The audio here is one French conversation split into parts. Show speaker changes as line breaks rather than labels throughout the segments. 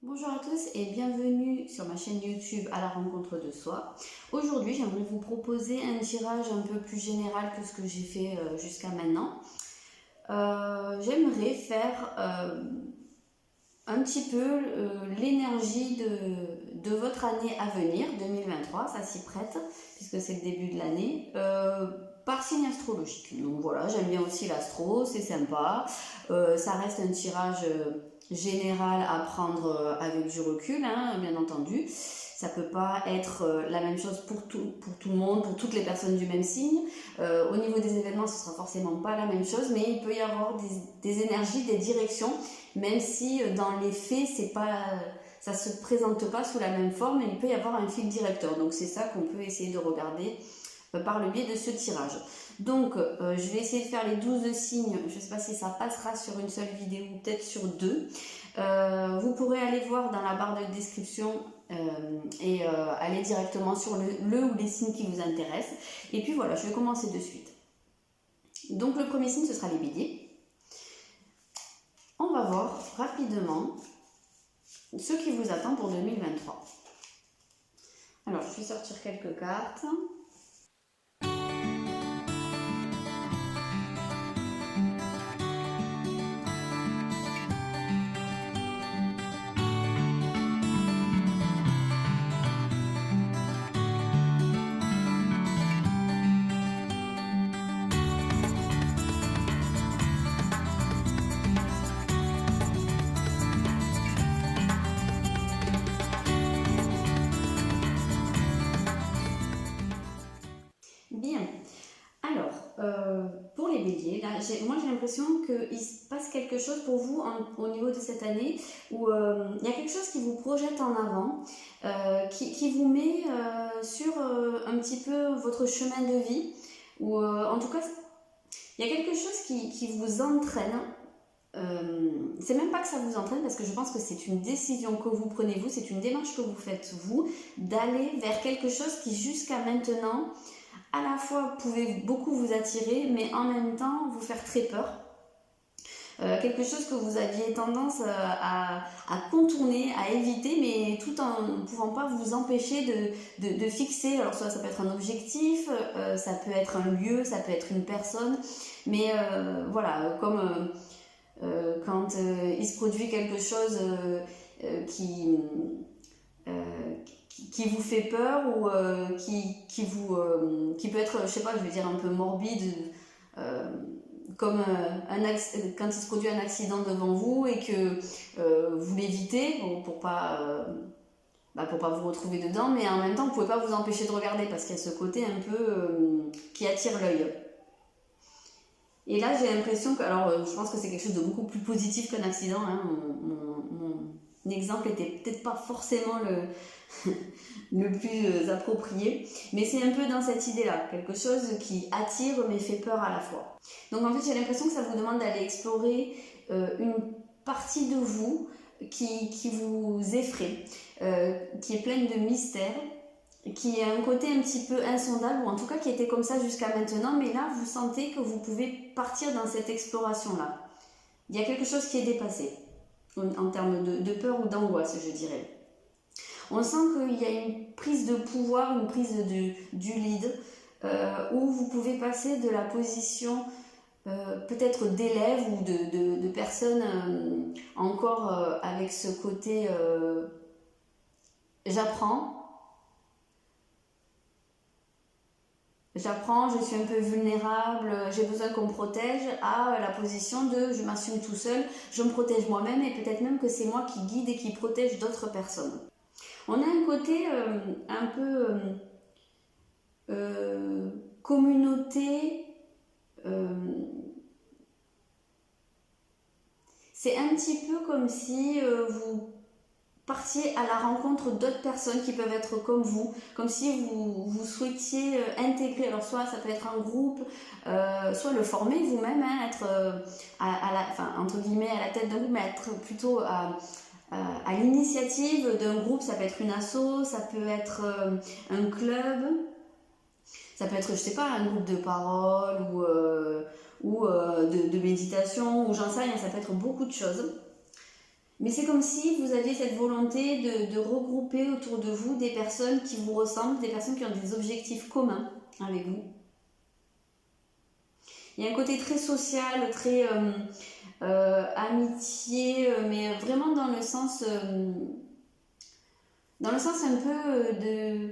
Bonjour à tous et bienvenue sur ma chaîne YouTube à la rencontre de soi. Aujourd'hui, j'aimerais vous proposer un tirage un peu plus général que ce que j'ai fait jusqu'à maintenant. J'aimerais faire un petit peu l'énergie de votre année à venir, 2023, ça s'y prête, puisque c'est le début de l'année, par signe astrologique. Donc voilà, j'aime bien aussi l'astro, c'est sympa. Ça reste un tirage général à prendre avec du recul, hein, bien entendu. Ça peut pas être la même chose pour tout le monde, pour toutes les personnes du même signe. Au niveau des événements, ce sera forcément pas la même chose, mais il peut y avoir des énergies, des directions, même si dans les faits, ça se présente pas sous la même forme, et il peut y avoir un fil directeur. Donc c'est ça qu'on peut essayer de regarder par le biais de ce tirage. Donc je vais essayer de faire les 12 signes. Je ne sais pas si ça passera sur une seule vidéo ou peut-être sur deux. Vous pourrez aller voir dans la barre de description et aller directement sur le ou les signes qui vous intéressent. Et puis voilà, je vais commencer de suite. Donc le premier signe, ce sera les béliers. On va voir rapidement ce qui vous attend pour 2023. Alors, je vais sortir quelques cartes. Bien. Alors, pour les béliers, là, moi j'ai l'impression qu'il se passe quelque chose pour vous au niveau de cette année où il y a quelque chose qui vous projette en avant, qui vous met sur un petit peu votre chemin de vie, ou en tout cas, il y a quelque chose qui vous entraîne. C'est même pas que ça vous entraîne, parce que je pense que c'est une décision que vous prenez vous, c'est une démarche que vous faites vous, d'aller vers quelque chose qui jusqu'à maintenant à la fois pouvait beaucoup vous attirer, mais en même temps vous faire très peur. Quelque chose que vous aviez tendance à contourner, à éviter, mais tout en ne pouvant pas vous empêcher de fixer. Alors soit ça peut être un objectif, ça peut être un lieu, ça peut être une personne, mais voilà, comme quand il se produit quelque chose qui vous fait peur, ou qui peut être, je sais pas, je vais dire un peu morbide, comme quand il se produit un accident devant vous et que vous l'évitez pour pas vous retrouver dedans, mais en même temps vous pouvez pas vous empêcher de regarder parce qu'il y a ce côté un peu qui attire l'œil. Et là j'ai l'impression que, alors je pense que c'est quelque chose de beaucoup plus positif qu'un accident, hein. Mon exemple était peut-être pas forcément le plus approprié, mais c'est un peu dans cette idée-là, quelque chose qui attire mais fait peur à la fois. Donc en fait j'ai l'impression que ça vous demande d'aller explorer une partie de vous qui vous effraie, qui est pleine de mystères, qui a un côté un petit peu insondable, ou en tout cas qui était comme ça jusqu'à maintenant, mais là vous sentez que vous pouvez partir dans cette exploration-là. Il y a quelque chose qui est dépassé en termes de peur ou d'angoisse, je dirais. On sent qu'il y a une prise de pouvoir, une prise du lead, où vous pouvez passer de la position peut-être d'élève ou de personne encore avec ce côté j'apprends, je suis un peu vulnérable, j'ai besoin qu'on me protège, à la position de je m'assume tout seul, je me protège moi-même, et peut-être même que c'est moi qui guide et qui protège d'autres personnes. On a un côté un peu communauté. C'est un petit peu comme si vous partiez à la rencontre d'autres personnes qui peuvent être comme vous, comme si vous souhaitiez intégrer. Alors soit ça peut être un groupe, soit le former vous-même, hein, être entre guillemets à la tête d'un groupe, mais être plutôt à l'initiative d'un groupe. Ça peut être une asso, ça peut être un club, ça peut être, je sais pas, un groupe de parole, ou de méditation, ou j'en sais rien, ça peut être beaucoup de choses. Mais c'est comme si vous aviez cette volonté de regrouper autour de vous des personnes qui vous ressemblent, des personnes qui ont des objectifs communs avec vous. Il y a un côté très social, très amitié, mais vraiment dans le sens un peu de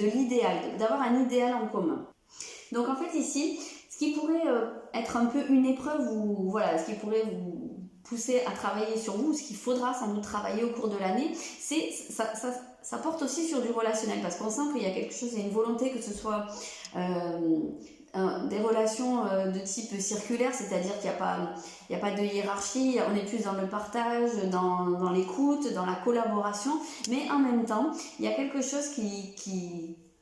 l'idéal, d'avoir un idéal en commun. Donc en fait ici, ce qui pourrait être un peu une épreuve, ou voilà, ce qui pourrait vous pousser à travailler sur vous, ce qu'il faudra sans doute travailler au cours de l'année, c'est ça porte aussi sur du relationnel, parce qu'on sent qu'il y a quelque chose, il y a une volonté que ce soit des relations de type circulaire, c'est-à-dire qu'il n'y a pas de hiérarchie, on est plus dans le partage, dans l'écoute, dans la collaboration, mais en même temps, il y a quelque chose qui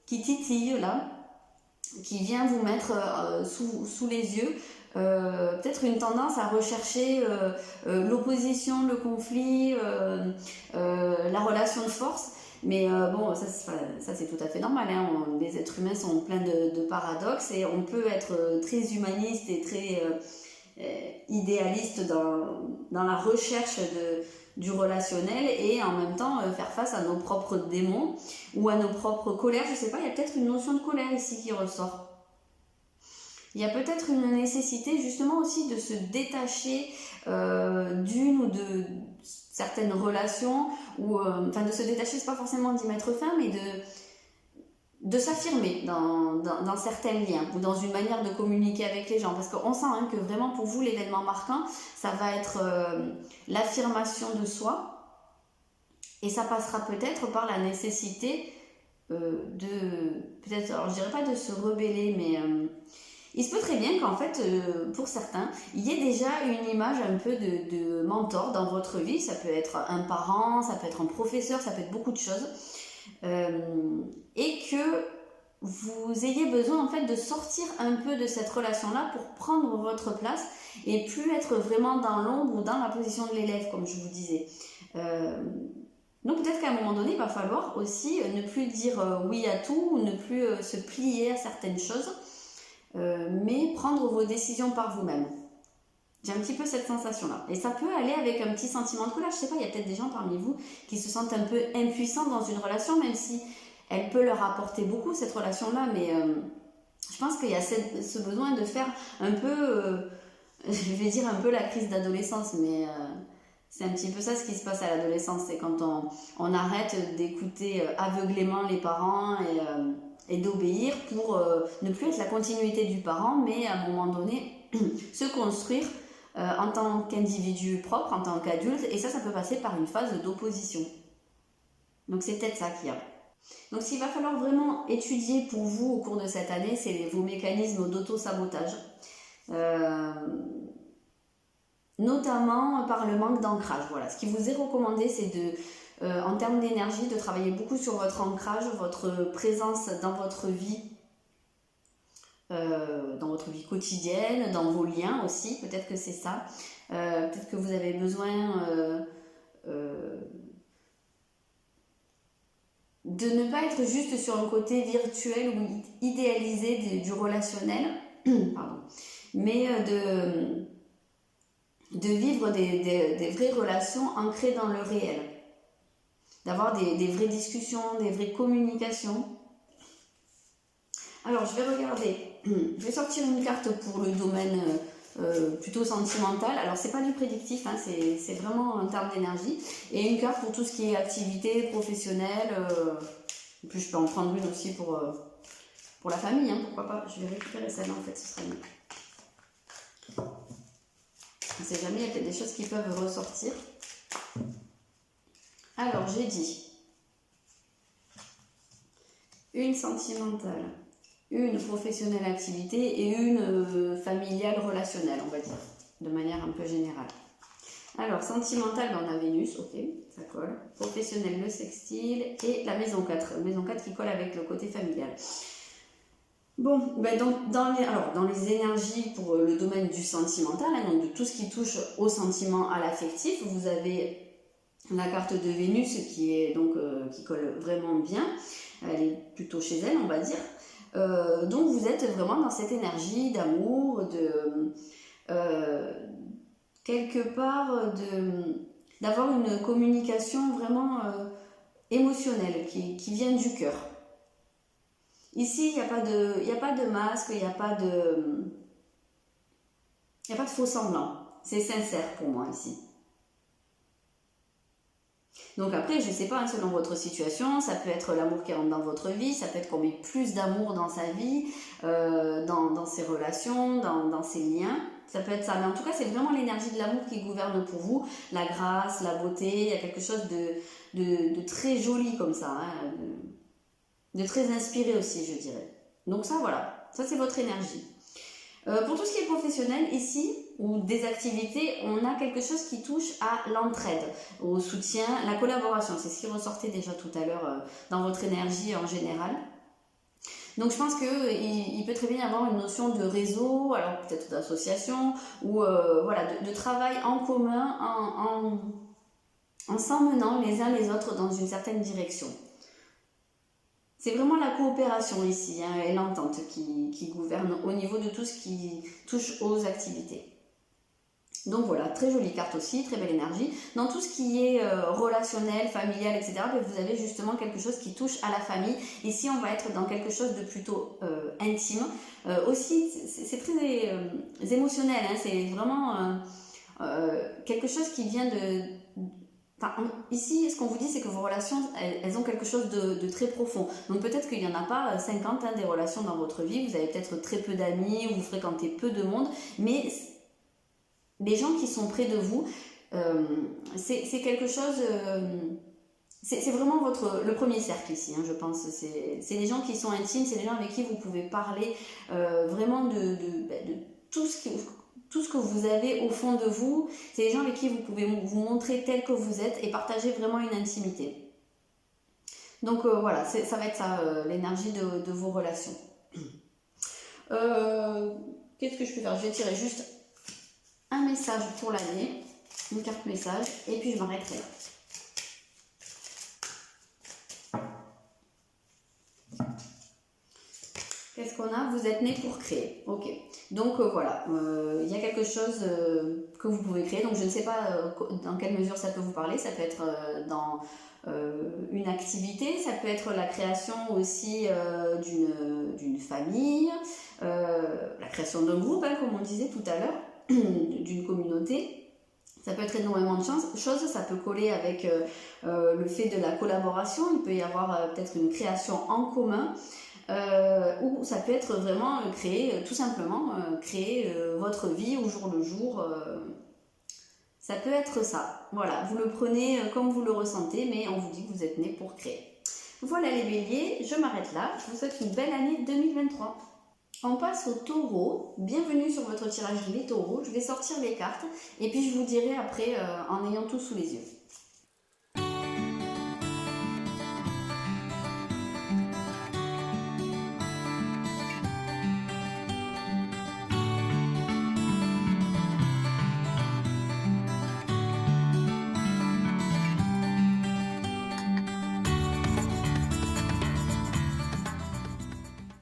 titille là, qui vient vous mettre sous les yeux, peut-être une tendance à rechercher l'opposition, le conflit, la relation de force. Mais bon, ça c'est tout à fait normal, hein. Les êtres humains sont pleins de paradoxes et on peut être très humaniste et très idéaliste dans la recherche du relationnel et en même temps faire face à nos propres démons ou à nos propres colères. Je sais pas, il y a peut-être une notion de colère ici qui ressort. Il y a peut-être une nécessité justement aussi de se détacher d'une ou de certaines relations, ou enfin de se détacher, c'est pas forcément d'y mettre fin, mais de s'affirmer dans certains liens ou dans une manière de communiquer avec les gens, parce qu'on sent hein, que vraiment pour vous l'événement marquant ça va être l'affirmation de soi, et ça passera peut-être par la nécessité peut-être, alors je dirais pas de se rebeller, mais il se peut très bien qu'en fait, pour certains, il y ait déjà une image un peu de mentor dans votre vie. Ça peut être un parent, ça peut être un professeur, ça peut être beaucoup de choses. Et que vous ayez besoin en fait de sortir un peu de cette relation-là pour prendre votre place et plus être vraiment dans l'ombre ou dans la position de l'élève, comme je vous disais. Donc peut-être qu'à un moment donné, il va falloir aussi ne plus dire oui à tout, ou ne plus se plier à certaines choses. Mais prendre vos décisions par vous-même. J'ai un petit peu cette sensation-là. Et ça peut aller avec un petit sentiment de colère. Je sais pas, il y a peut-être des gens parmi vous qui se sentent un peu impuissants dans une relation, même si elle peut leur apporter beaucoup, cette relation-là. Mais je pense qu'il y a ce besoin de faire un peu, je vais dire un peu la crise d'adolescence, mais c'est un petit peu ça ce qui se passe à l'adolescence. C'est quand on arrête d'écouter aveuglément les parents et d'obéir pour ne plus être la continuité du parent, mais à un moment donné se construire en tant qu'individu propre, en tant qu'adulte, et ça peut passer par une phase d'opposition. Donc c'est peut-être ça qu'il y a. Donc ce qu'il va falloir vraiment étudier pour vous au cours de cette année, c'est vos mécanismes d'auto-sabotage, notamment par le manque d'ancrage. Voilà. Ce qui vous est recommandé, c'est en termes d'énergie, de travailler beaucoup sur votre ancrage, votre présence dans votre vie quotidienne, dans vos liens aussi, peut-être que c'est ça. Peut-être que vous avez besoin de ne pas être juste sur un côté virtuel ou idéalisé du relationnel, pardon, mais de vivre des vraies relations ancrées dans le réel. D'avoir des vraies discussions, des vraies communications. Alors, je vais regarder. Je vais sortir une carte pour le domaine plutôt sentimental. Alors, c'est pas du prédictif, hein, c'est vraiment en termes d'énergie. Et une carte pour tout ce qui est activité professionnelle. Et puis, je peux en prendre une aussi pour la famille, hein, pourquoi pas. Je vais récupérer celle-là, en fait, ce serait mieux. On ne sait jamais, il y a peut-être des choses qui peuvent ressortir. Alors, j'ai dit une sentimentale, une professionnelle activité et une familiale relationnelle, on va dire, de manière un peu générale. Alors, sentimentale, on a Vénus, ok, ça colle. Professionnelle, le sextile et la maison 4. Maison 4 qui colle avec le côté familial. Bon, ben donc dans les énergies pour le domaine du sentimental, hein, donc de tout ce qui touche au sentiment, à l'affectif, vous avez la carte de Vénus qui est donc qui colle vraiment bien. Elle est plutôt chez elle, on va dire. Donc vous êtes vraiment dans cette énergie d'amour, quelque part d'avoir une communication vraiment émotionnelle qui vient du cœur. Ici, il n'y a pas de masque, il n'y a pas de faux semblant. C'est sincère pour moi ici. Donc après, je ne sais pas, hein, selon votre situation, ça peut être l'amour qui rentre dans votre vie, ça peut être qu'on met plus d'amour dans sa vie, dans ses relations, dans ses liens. Ça peut être ça, mais en tout cas, c'est vraiment l'énergie de l'amour qui gouverne pour vous. La grâce, la beauté, il y a quelque chose de très joli comme ça, hein, de très inspiré aussi, je dirais. Donc ça, voilà, ça c'est votre énergie. Pour tout ce qui est professionnel, ici, ou des activités, on a quelque chose qui touche à l'entraide, au soutien, la collaboration. C'est ce qui ressortait déjà tout à l'heure dans votre énergie en général. Donc je pense qu'il peut très bien y avoir une notion de réseau, alors peut-être d'association, ou voilà, de travail en commun, en s'emmenant les uns les autres dans une certaine direction. C'est vraiment la coopération ici, hein, et l'entente qui gouverne au niveau de tout ce qui touche aux activités. Donc voilà, très jolie carte aussi, très belle énergie. Dans tout ce qui est relationnel, familial, etc., vous avez justement quelque chose qui touche à la famille. Ici, on va être dans quelque chose de plutôt intime. Aussi, c'est très émotionnel, hein, c'est vraiment quelque chose qui vient de... Enfin, ici, ce qu'on vous dit, c'est que vos relations, elles ont quelque chose de très profond. Donc peut-être qu'il n'y en a pas 50 hein, des relations dans votre vie. Vous avez peut-être très peu d'amis, vous fréquentez peu de monde. Mais les gens qui sont près de vous, c'est quelque chose... c'est vraiment le premier cercle ici, hein, je pense. C'est les gens qui sont intimes, c'est les gens avec qui vous pouvez parler vraiment de tout ce que vous avez au fond de vous. C'est les gens avec qui vous pouvez vous montrer tel que vous êtes et partager vraiment une intimité. Donc voilà, ça va être ça, l'énergie de vos relations. Qu'est-ce que je peux faire? Je vais tirer juste un message pour l'année, une carte message, et puis je m'arrêterai là. Qu'est-ce qu'on a? Vous êtes né pour créer. Ok. Donc voilà, il y a quelque chose que vous pouvez créer. Donc je ne sais pas dans quelle mesure ça peut vous parler. Ça peut être dans une activité, ça peut être la création aussi d'une famille, la création d'un groupe, hein, comme on disait tout à l'heure, d'une communauté. Ça peut être énormément de choses, ça peut coller avec le fait de la collaboration. Il peut y avoir peut-être une création en commun. Ou ça peut être vraiment créer, tout simplement, créer votre vie au jour le jour. Ça peut être ça. Voilà, vous le prenez comme vous le ressentez, mais on vous dit que vous êtes né pour créer. Voilà les béliers, je m'arrête là. Je vous souhaite une belle année 2023. On passe au taureau. Bienvenue sur votre tirage les taureaux. Je vais sortir les cartes et puis je vous dirai après en ayant tout sous les yeux.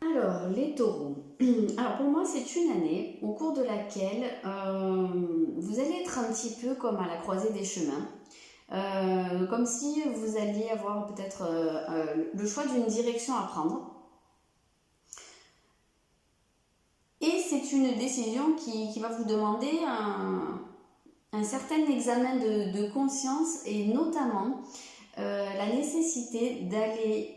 Alors, les taureaux. Alors, pour moi, c'est une année au cours de laquelle vous allez être un petit peu comme à la croisée des chemins. Comme si vous alliez avoir peut-être le choix d'une direction à prendre. Et c'est une décision qui va vous demander un certain examen de conscience et notamment la nécessité d'aller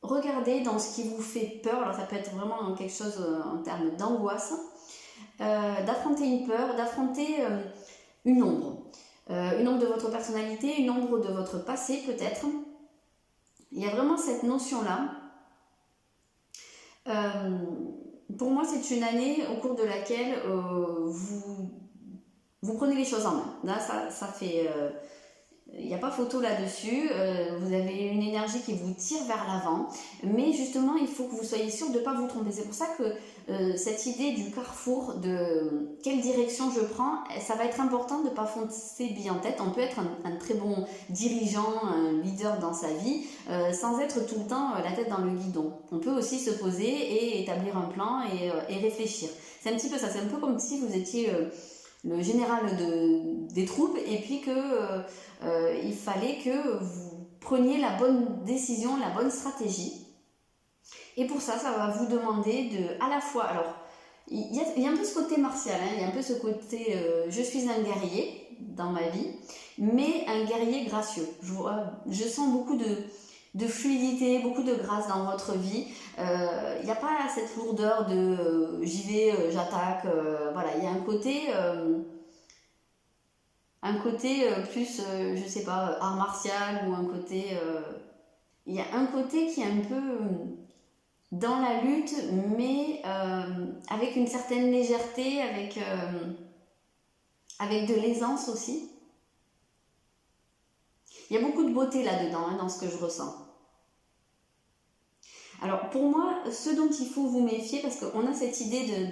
regardez dans ce qui vous fait peur. Alors ça peut être vraiment quelque chose en termes d'angoisse, d'affronter une peur, d'affronter une ombre de votre personnalité, une ombre de votre passé peut-être. Il y a vraiment cette notion-là. Pour moi, c'est une année au cours de laquelle vous prenez les choses en main. Là, ça fait... il n'y a pas photo là-dessus, vous avez une énergie qui vous tire vers l'avant, mais justement il faut que vous soyez sûr de ne pas vous tromper. C'est pour ça que cette idée du carrefour, de quelle direction je prends, ça va être important de ne pas foncer bille en tête. On peut être un très bon dirigeant, un leader dans sa vie, sans être tout le temps la tête dans le guidon. On peut aussi se poser et établir un plan et réfléchir. C'est un petit peu ça, c'est un peu comme si vous étiez... le général des troupes, et puis que il fallait que vous preniez la bonne décision, la bonne stratégie. Et pour ça, ça va vous demander à la fois, alors il y a un peu ce côté martial, hein, il y a un peu ce côté je suis un guerrier dans ma vie, mais un guerrier gracieux. Je sens beaucoup de fluidité, beaucoup de grâce dans votre vie. Il n'y a pas cette lourdeur de j'y vais, j'attaque. Voilà, il y a un côté plus, je sais pas, art martial, ou un côté. Il y a un côté qui est un peu dans la lutte, mais avec une certaine légèreté, avec de l'aisance aussi. Il y a beaucoup de beauté là-dedans, hein, dans ce que je ressens. Alors pour moi, ce dont il faut vous méfier, parce qu'on a cette idée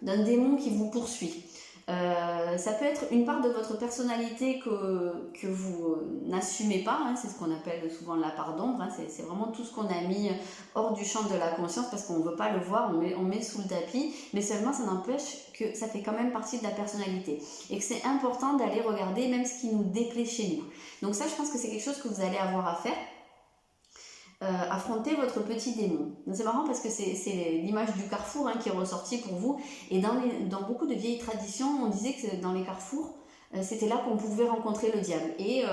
d'un démon qui vous poursuit. Ça peut être une part de votre personnalité que vous n'assumez pas, hein, c'est ce qu'on appelle souvent la part d'ombre, hein, c'est vraiment tout ce qu'on a mis hors du champ de la conscience parce qu'on ne veut pas le voir, on met sous le tapis, mais seulement ça n'empêche que ça fait quand même partie de la personnalité et que c'est important d'aller regarder même ce qui nous déplaît chez nous. Donc ça, je pense que c'est quelque chose que vous allez avoir à faire. Affronter votre petit démon. C'est marrant parce que c'est l'image du carrefour, hein, qui est ressortie pour vous, et dans beaucoup de vieilles traditions on disait que dans les carrefours c'était là qu'on pouvait rencontrer le diable, et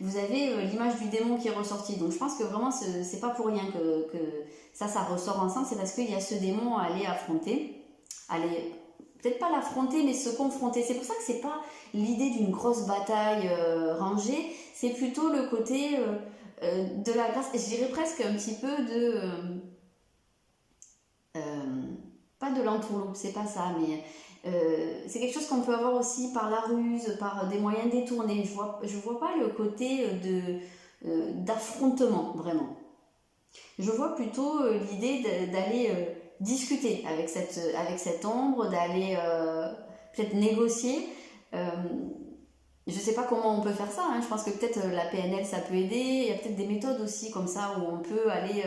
vous avez l'image du démon qui est ressortie. Donc je pense que vraiment c'est pas pour rien que ça ressort ensemble, c'est parce qu'il y a ce démon à aller affronter, peut-être pas l'affronter, mais se confronter. C'est pour ça que c'est pas l'idée d'une grosse bataille rangée, c'est plutôt le côté de la grâce, je dirais presque un petit peu pas de l'entourloupe, c'est pas ça, mais c'est quelque chose qu'on peut avoir aussi par la ruse, par des moyens détournés. Je vois pas le côté d'affrontement, vraiment. Je vois plutôt l'idée d'aller discuter avec cette ombre, d'aller peut-être négocier. Je ne sais pas comment on peut faire ça, hein. Je pense que peut-être la PNL ça peut aider, il y a peut-être des méthodes aussi comme ça où on peut aller,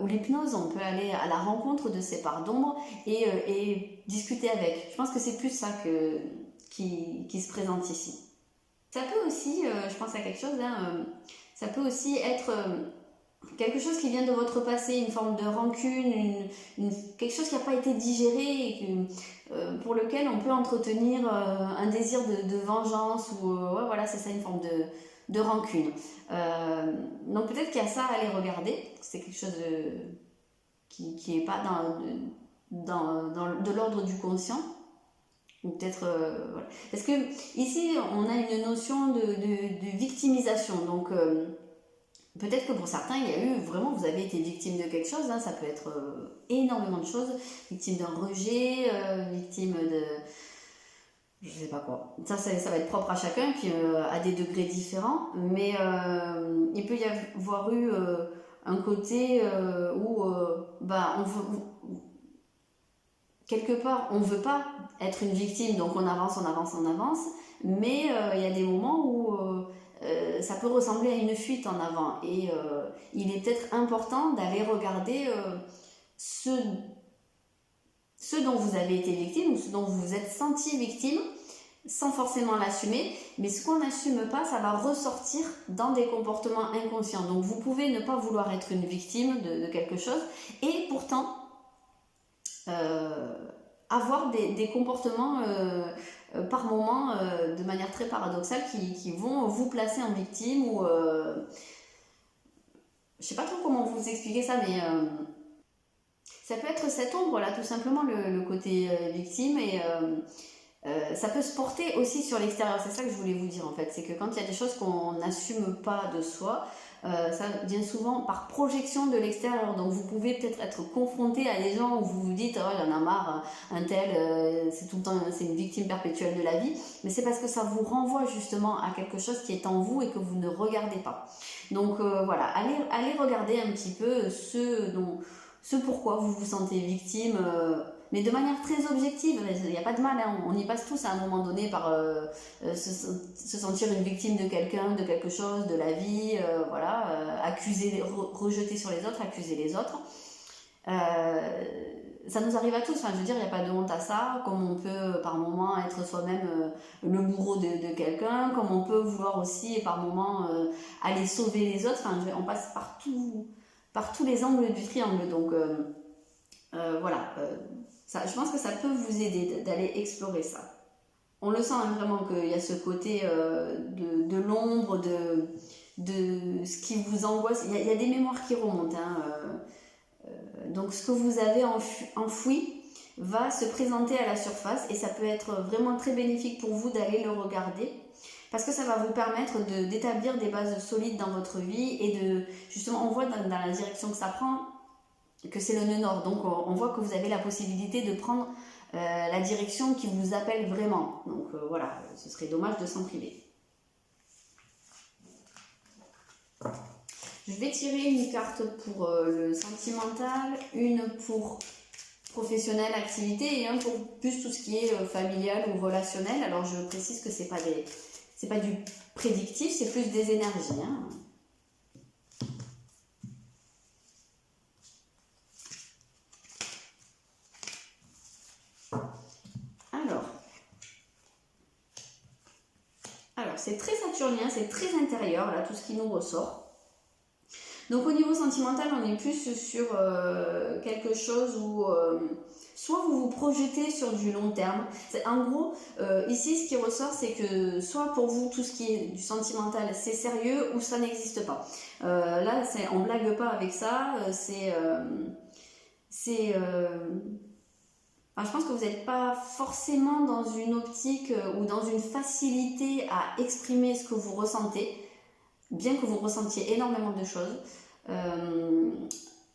ou l'hypnose, on peut aller à la rencontre de ces parts d'ombre et discuter avec. Je pense que c'est plus ça qui se présente ici. Ça peut aussi, je pense à quelque chose, hein, ça peut aussi être quelque chose qui vient de votre passé, une forme de rancune, quelque chose qui n'a pas été digéré et pour lequel on peut entretenir un désir de vengeance, ou ouais, voilà, c'est ça, une forme de rancune. Donc peut-être qu'il y a ça à aller regarder, c'est quelque chose qui n'est pas de l'ordre du conscient. Ou peut-être voilà. Parce que ici on a une notion de victimisation, donc peut-être que pour certains, il y a eu vraiment, vous avez été victime de quelque chose, hein, ça peut être énormément de choses, victime d'un rejet, victime de je sais pas quoi. Ça va être propre à chacun, puis à des degrés différents, mais il peut y avoir eu un côté où on veut, quelque part, on veut pas être une victime, donc on avance, mais il y a des moments où ça peut ressembler à une fuite en avant, et il est peut-être important d'aller regarder ce dont vous avez été victime, ou ce dont vous vous êtes senti victime, sans forcément l'assumer, mais ce qu'on n'assume pas, ça va ressortir dans des comportements inconscients. Donc vous pouvez ne pas vouloir être une victime de quelque chose, et pourtant avoir des comportements par moment, de manière très paradoxale, qui vont vous placer en victime, ou je sais pas trop comment vous expliquer ça, mais ça peut être cette ombre là, tout simplement, le côté victime, et ça peut se porter aussi sur l'extérieur. C'est ça que je voulais vous dire en fait, c'est que quand il y a des choses qu'on n'assume pas de soi, ça vient souvent par projection de l'extérieur. Donc vous pouvez peut-être être confronté à des gens où vous vous dites oh j'en ai marre, un tel c'est tout le temps, c'est une victime perpétuelle de la vie, mais c'est parce que ça vous renvoie justement à quelque chose qui est en vous et que vous ne regardez pas. Donc voilà, allez regarder un petit peu ce pourquoi vous vous sentez victime, mais de manière très objective. Il n'y a pas de mal, hein. On y passe tous à un moment donné par se sentir une victime de quelqu'un, de quelque chose, de la vie, voilà, accuser, rejeter sur les autres, accuser les autres. ça nous arrive à tous, enfin, je veux dire, il n'y a pas de honte à ça, comme on peut par moment être soi-même le bourreau de quelqu'un, comme on peut vouloir aussi par moment aller sauver les autres, enfin, on passe par tous les angles du triangle, donc voilà, ça, je pense que ça peut vous aider d'aller explorer ça. On le sent hein, vraiment qu'il y a ce côté de l'ombre, de ce qui vous angoisse, il y a des mémoires qui remontent, hein, donc ce que vous avez enfoui va se présenter à la surface et ça peut être vraiment très bénéfique pour vous d'aller le regarder parce que ça va vous permettre d'établir des bases solides dans votre vie et justement on voit dans la direction que ça prend que c'est le nœud nord, donc on voit que vous avez la possibilité de prendre la direction qui vous appelle vraiment, donc voilà, ce serait dommage de s'en priver. Je vais tirer une carte pour le sentimental, une pour professionnel, activité et un pour plus tout ce qui est familial ou relationnel. Alors je précise que c'est pas du prédictif, c'est plus des énergies. Hein. Alors c'est très saturnien, c'est très intérieur, là, tout ce qui nous ressort. Donc au niveau sentimental, on est plus sur quelque chose où soit vous vous projetez sur du long terme. En gros, ici ce qui ressort, c'est que soit pour vous tout ce qui est du sentimental, c'est sérieux ou ça n'existe pas. Là, on blague pas avec ça. Je pense que vous n'êtes pas forcément dans une optique ou dans une facilité à exprimer ce que vous ressentez. Bien que vous ressentiez énormément de choses.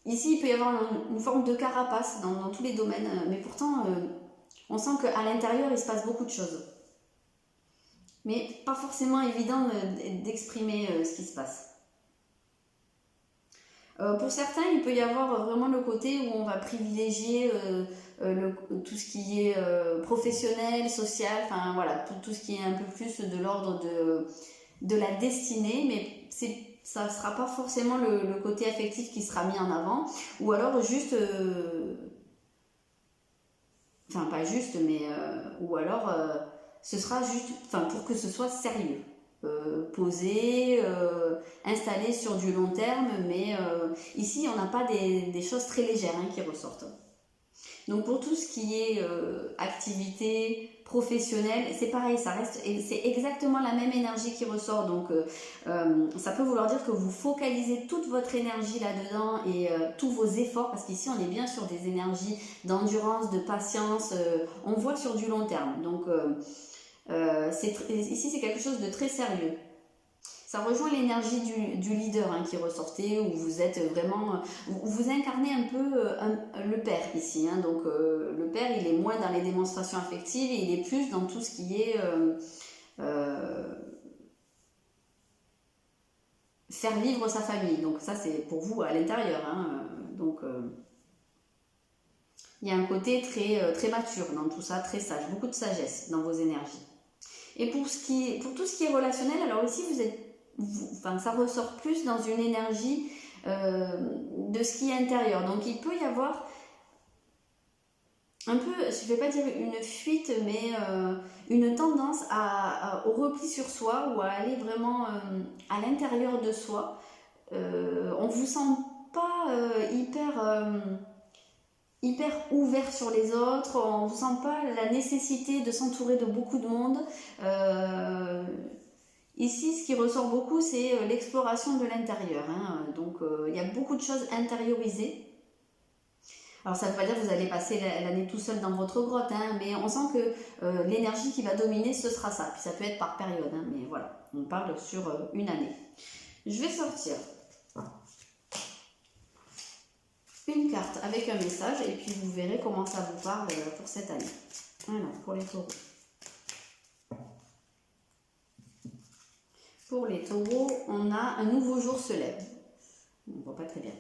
Ici, il peut y avoir une forme de carapace dans tous les domaines, mais pourtant, on sent qu'à l'intérieur, il se passe beaucoup de choses. Mais pas forcément évident d'exprimer ce qui se passe. Pour certains, il peut y avoir vraiment le côté où on va privilégier tout ce qui est professionnel, social, enfin voilà, tout ce qui est un peu plus de l'ordre de la destinée, mais ça ne sera pas forcément le côté affectif qui sera mis en avant, ou alors juste, enfin pas juste, mais ou alors ce sera juste, enfin pour que ce soit sérieux, posé, installé sur du long terme, mais ici on n'a pas des choses très légères hein, qui ressortent. Donc pour tout ce qui est activité professionnelle, c'est pareil, ça reste, c'est exactement la même énergie qui ressort. Donc ça peut vouloir dire que vous focalisez toute votre énergie là-dedans et tous vos efforts, parce qu'ici on est bien sur des énergies d'endurance, de patience, on voit sur du long terme. Donc ici c'est quelque chose de très sérieux. Ça rejoint l'énergie du leader hein, qui ressortait, où vous êtes vraiment, vous incarnez un peu le père ici. Hein, donc le père, il est moins dans les démonstrations affectives, et il est plus dans tout ce qui est faire vivre sa famille. Donc ça, c'est pour vous à l'intérieur. Hein, donc il y a un côté très mature dans tout ça, très sage, beaucoup de sagesse dans vos énergies. Et pour tout ce qui est relationnel, alors ici vous êtes ça ressort plus dans une énergie de ce qui est intérieur. Donc il peut y avoir un peu, je ne vais pas dire une fuite, mais une tendance au repli sur soi ou à aller vraiment à l'intérieur de soi. On ne vous sent pas hyper ouvert sur les autres, on ne vous sent pas la nécessité de s'entourer de beaucoup de monde. Ici, ce qui ressort beaucoup, c'est l'exploration de l'intérieur. Hein. Donc, il y a beaucoup de choses intériorisées. Alors, ça ne veut pas dire que vous allez passer l'année tout seul dans votre grotte, hein, mais on sent que l'énergie qui va dominer, ce sera ça. Puis ça peut être par période, hein, mais voilà, on parle sur une année. Je vais sortir une carte avec un message et puis vous verrez comment ça vous parle pour cette année. Alors, pour les taureaux. Pour les taureaux, on a un nouveau jour se lève. On ne voit pas très bien.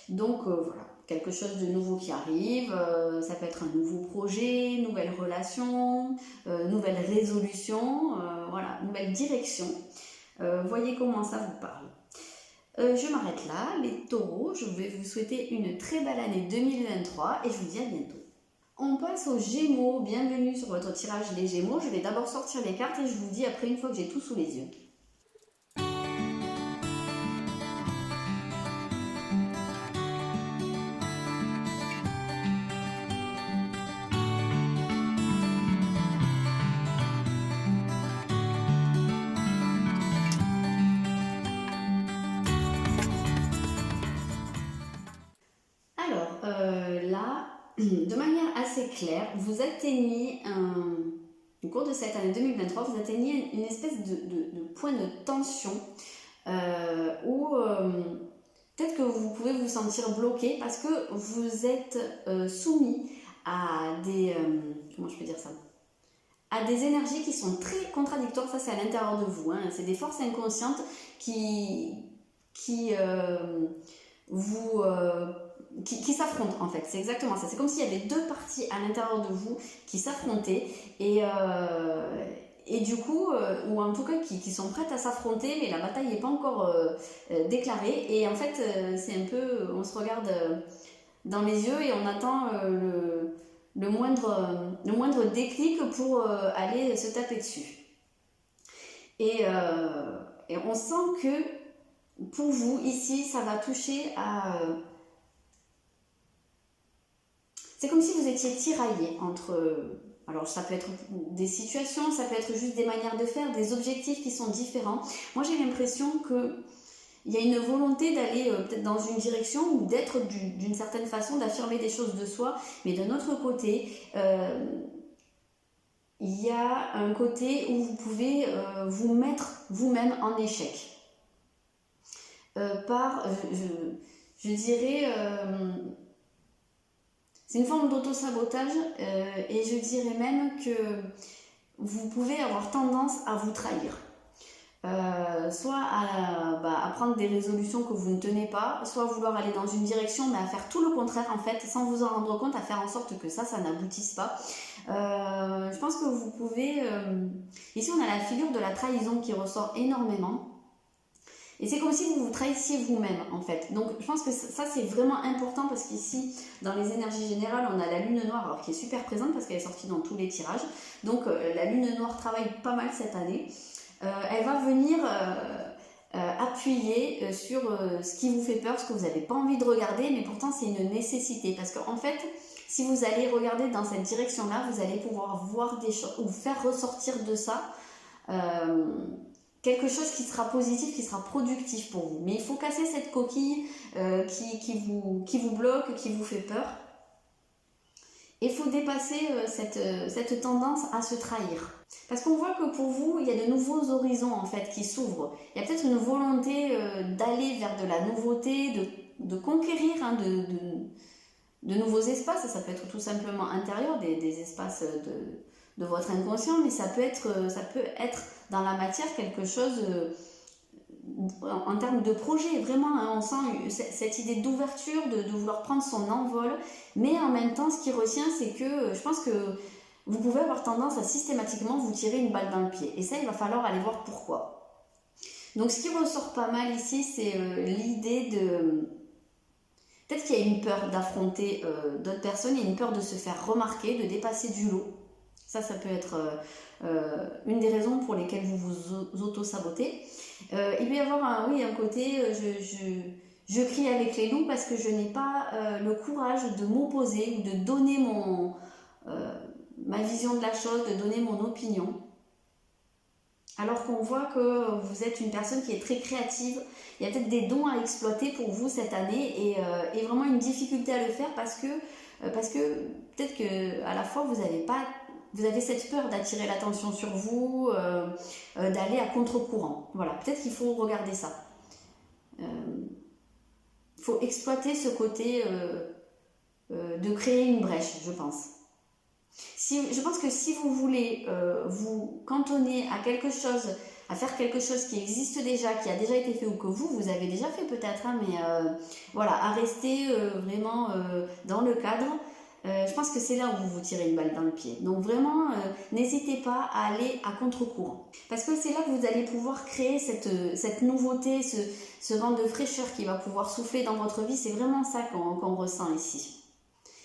Donc voilà, quelque chose de nouveau qui arrive. Ça peut être un nouveau projet, nouvelle relation, nouvelle résolution, voilà, nouvelle direction. Voyez comment ça vous parle. Je m'arrête là, les taureaux, je vais vous souhaiter une très belle année 2023 et je vous dis à bientôt. On passe aux Gémeaux, bienvenue sur votre tirage les Gémeaux. Je vais d'abord sortir les cartes et je vous dis après une fois que j'ai tout sous les yeux. Là, de manière assez claire, vous atteignez au cours de cette année 2023, vous atteignez une espèce de point de tension où peut-être que vous pouvez vous sentir bloqué parce que vous êtes soumis à des... comment je peux dire ça, à des énergies qui sont très contradictoires. Ça, c'est à l'intérieur de vous, hein. C'est des forces inconscientes qui s'affrontent en fait, c'est exactement ça. C'est comme s'il y avait deux parties à l'intérieur de vous qui s'affrontaient et du coup, ou en tout cas qui sont prêtes à s'affronter, mais la bataille n'est pas encore déclarée. Et en fait, c'est un peu, on se regarde dans les yeux et on attend le moindre déclic pour aller se taper dessus. Et on sent que pour vous, ici, ça va toucher à... c'est comme si vous étiez tiraillé entre... alors ça peut être des situations, ça peut être juste des manières de faire, des objectifs qui sont différents. Moi j'ai l'impression qu'il y a une volonté d'aller peut-être dans une direction ou d'être d'une certaine façon, d'affirmer des choses de soi. Mais d'un autre côté, il y a un côté où vous pouvez vous mettre vous-même en échec. Je dirais... c'est une forme d'auto-sabotage et je dirais même que vous pouvez avoir tendance à vous trahir. Soit à prendre des résolutions que vous ne tenez pas, soit à vouloir aller dans une direction mais à faire tout le contraire en fait, sans vous en rendre compte, à faire en sorte que ça n'aboutisse pas. Je pense que vous pouvez... ici on a la figure de la trahison qui ressort énormément. Et c'est comme si vous vous trahissiez vous-même en fait. Donc je pense que ça c'est vraiment important parce qu'ici dans les énergies générales on a la lune noire alors qui est super présente parce qu'elle est sortie dans tous les tirages. Donc la lune noire travaille pas mal cette année. Elle va venir appuyer sur ce qui vous fait peur, ce que vous n'avez pas envie de regarder, mais pourtant c'est une nécessité. Parce qu'en fait, si vous allez regarder dans cette direction-là, vous allez pouvoir voir des choses ou faire ressortir de ça quelque chose qui sera positif, qui sera productif pour vous. Mais il faut casser cette coquille qui vous bloque, qui vous fait peur. Et il faut dépasser cette tendance à se trahir. Parce qu'on voit que pour vous, il y a de nouveaux horizons en fait qui s'ouvrent. Il y a peut-être une volonté d'aller vers de la nouveauté, de conquérir de nouveaux espaces. Ça peut être tout simplement intérieur, des espaces de votre inconscient, mais ça peut être dans la matière quelque chose en termes de projet. Vraiment, hein, on sent cette idée d'ouverture, de vouloir prendre son envol, mais en même temps, ce qui retient, c'est que je pense que vous pouvez avoir tendance à systématiquement vous tirer une balle dans le pied. Et ça, il va falloir aller voir pourquoi. Donc, ce qui ressort pas mal ici, c'est l'idée de... peut-être qu'il y a une peur d'affronter d'autres personnes, il y a une peur de se faire remarquer, de dépasser du lot. Ça peut être une des raisons pour lesquelles vous vous auto-sabotez. Il peut y avoir un côté, je crie avec les loups parce que je n'ai pas le courage de m'opposer ou de donner ma vision de la chose, de donner mon opinion. Alors qu'on voit que vous êtes une personne qui est très créative, il y a peut-être des dons à exploiter pour vous cette année et vraiment une difficulté à le faire parce que peut-être qu'à la fois vous avez cette peur d'attirer l'attention sur vous, d'aller à contre-courant. Voilà, peut-être qu'il faut regarder ça. Il faut exploiter ce côté de créer une brèche, je pense. Je pense que si vous voulez vous cantonner à quelque chose, à faire quelque chose qui existe déjà, qui a déjà été fait ou que vous avez déjà fait peut-être, hein, mais voilà, à rester vraiment dans le cadre, je pense que c'est là où vous vous tirez une balle dans le pied. Donc vraiment, n'hésitez pas à aller à contre-courant. Parce que c'est là que vous allez pouvoir créer cette nouveauté, ce vent de fraîcheur qui va pouvoir souffler dans votre vie. C'est vraiment ça qu'on ressent ici.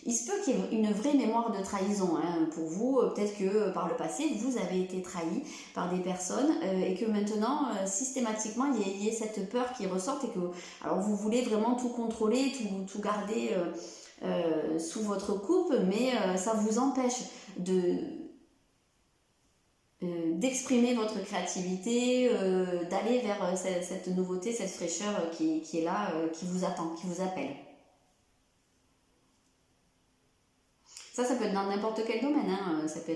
Il se peut qu'il y ait une vraie mémoire de trahison pour vous. Peut-être que par le passé, vous avez été trahi par des personnes et que maintenant, systématiquement, il y ait cette peur qui ressorte et que alors vous voulez vraiment tout contrôler, tout garder sous votre coupe, mais ça vous empêche d'exprimer votre créativité, d'aller vers cette nouveauté, cette fraîcheur qui est là, qui vous attend, qui vous appelle. Ça peut être dans n'importe quel domaine, hein. Ça peut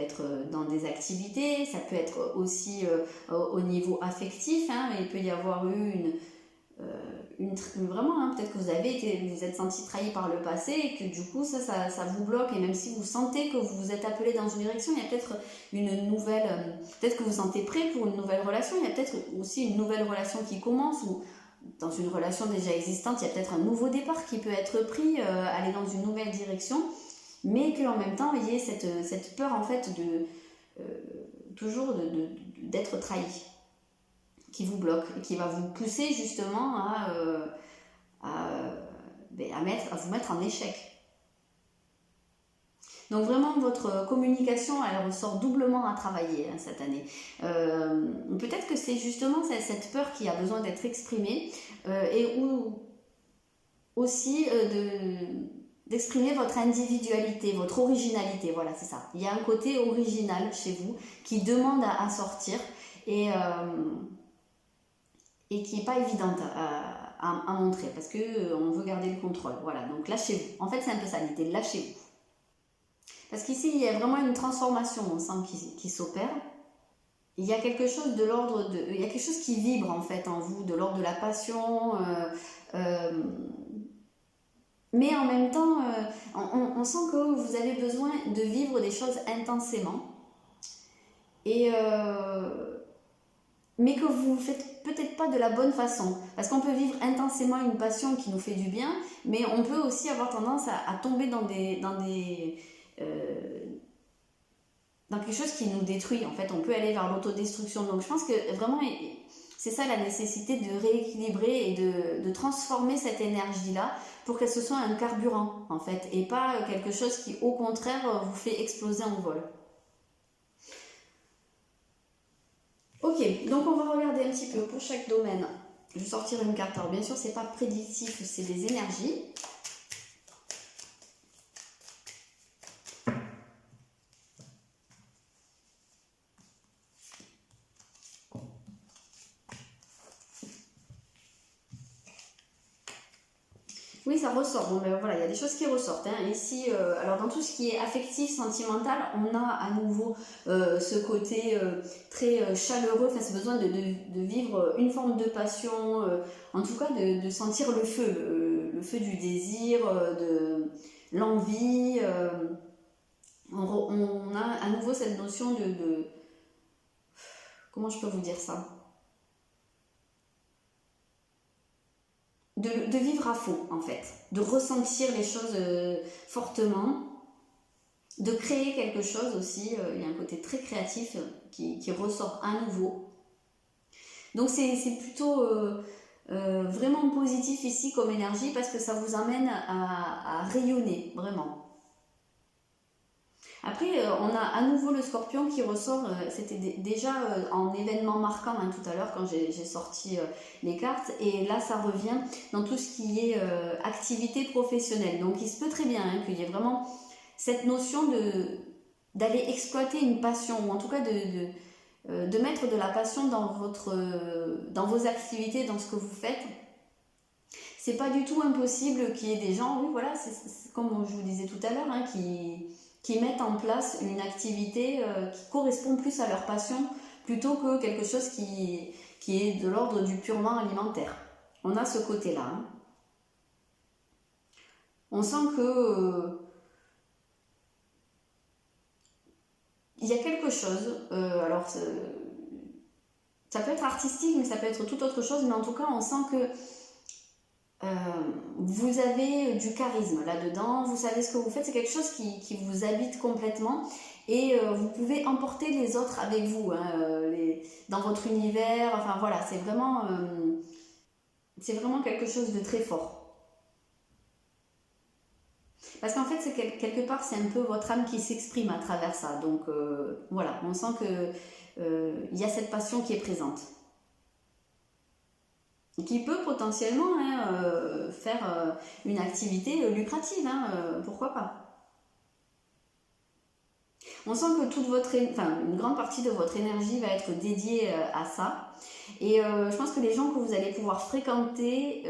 être dans des activités, ça peut être aussi au niveau affectif, hein. Il peut y avoir eu vraiment, hein, peut-être que vous êtes senti trahi par le passé et que du coup ça vous bloque, et même si vous sentez que vous vous êtes appelé dans une direction, il y a peut-être une nouvelle, peut-être que vous vous sentez prêt pour une nouvelle relation, il y a peut-être aussi une nouvelle relation qui commence, ou dans une relation déjà existante, il y a peut-être un nouveau départ qui peut être pris, aller dans une nouvelle direction, mais qu'en même temps, il y ait cette peur en fait toujours d'être trahi, qui vous bloque, qui va vous pousser justement à vous mettre en échec. Donc vraiment, votre communication, elle ressort doublement à travailler cette année. Peut-être que c'est justement cette peur qui a besoin d'être exprimée et aussi d'exprimer votre individualité, votre originalité. Voilà, c'est ça. Il y a un côté original chez vous qui demande à sortir et qui n'est pas évidente à montrer parce qu'on veut garder le contrôle. Voilà, donc lâchez-vous. En fait, c'est un peu ça l'idée, lâchez-vous. Parce qu'ici, il y a vraiment une transformation, on sent, qui s'opère. Il y a quelque chose de l'ordre de... Il y a quelque chose qui vibre en fait en vous, de l'ordre de la passion. Mais en même temps, on sent que vous avez besoin de vivre des choses intensément. Mais que vous ne faites peut-être pas de la bonne façon. Parce qu'on peut vivre intensément une passion qui nous fait du bien, mais on peut aussi avoir tendance à tomber dans quelque chose qui nous détruit. En fait, on peut aller vers l'autodestruction. Donc je pense que vraiment, c'est ça la nécessité de rééquilibrer et de transformer cette énergie-là pour qu'elle se soit un carburant, en fait, et pas quelque chose qui, au contraire, vous fait exploser en vol. Ok, donc on va regarder un petit peu pour chaque domaine. Je vais sortir une carte. Alors bien sûr, c'est pas prédictif, c'est des énergies. Oui, ça ressort. Bon, ben voilà, il y a des choses qui ressortent. Ici, alors dans tout ce qui est affectif, sentimental, on a à nouveau ce côté très chaleureux, ce besoin de vivre une forme de passion, en tout cas de sentir le feu du désir, de l'envie. On a à nouveau cette notion de... Comment je peux vous dire ça ? De vivre à fond en fait, de ressentir les choses fortement, de créer quelque chose aussi, il y a un côté très créatif qui ressort à nouveau. Donc c'est plutôt vraiment positif ici comme énergie parce que ça vous amène à rayonner vraiment. Après, on a à nouveau le Scorpion qui ressort, c'était déjà en événement marquant tout à l'heure quand j'ai sorti les cartes, et là ça revient dans tout ce qui est activité professionnelle. Donc il se peut très bien qu'il y ait vraiment cette notion d'aller exploiter une passion, ou en tout cas de mettre de la passion dans vos activités, dans ce que vous faites. C'est pas du tout impossible qu'il y ait des gens, oui voilà, c'est comme je vous disais tout à l'heure, qui mettent en place une activité qui correspond plus à leur passion plutôt que quelque chose qui est de l'ordre du purement alimentaire. On a ce côté-là. On sent que il y a quelque chose, alors ça peut être artistique, mais ça peut être toute autre chose, mais en tout cas on sent que vous avez du charisme là-dedans, vous savez ce que vous faites, c'est quelque chose qui vous habite complètement et vous pouvez emporter les autres avec vous, hein, dans votre univers, enfin voilà, c'est vraiment quelque chose de très fort. Parce qu'en fait, c'est quelque part, c'est un peu votre âme qui s'exprime à travers ça. Donc voilà, on sent que il y a cette passion qui est présente. Qui peut potentiellement hein, faire une activité lucrative, hein, pourquoi pas. On sent que une grande partie de votre énergie va être dédiée à ça. Et je pense que les gens que vous allez pouvoir fréquenter,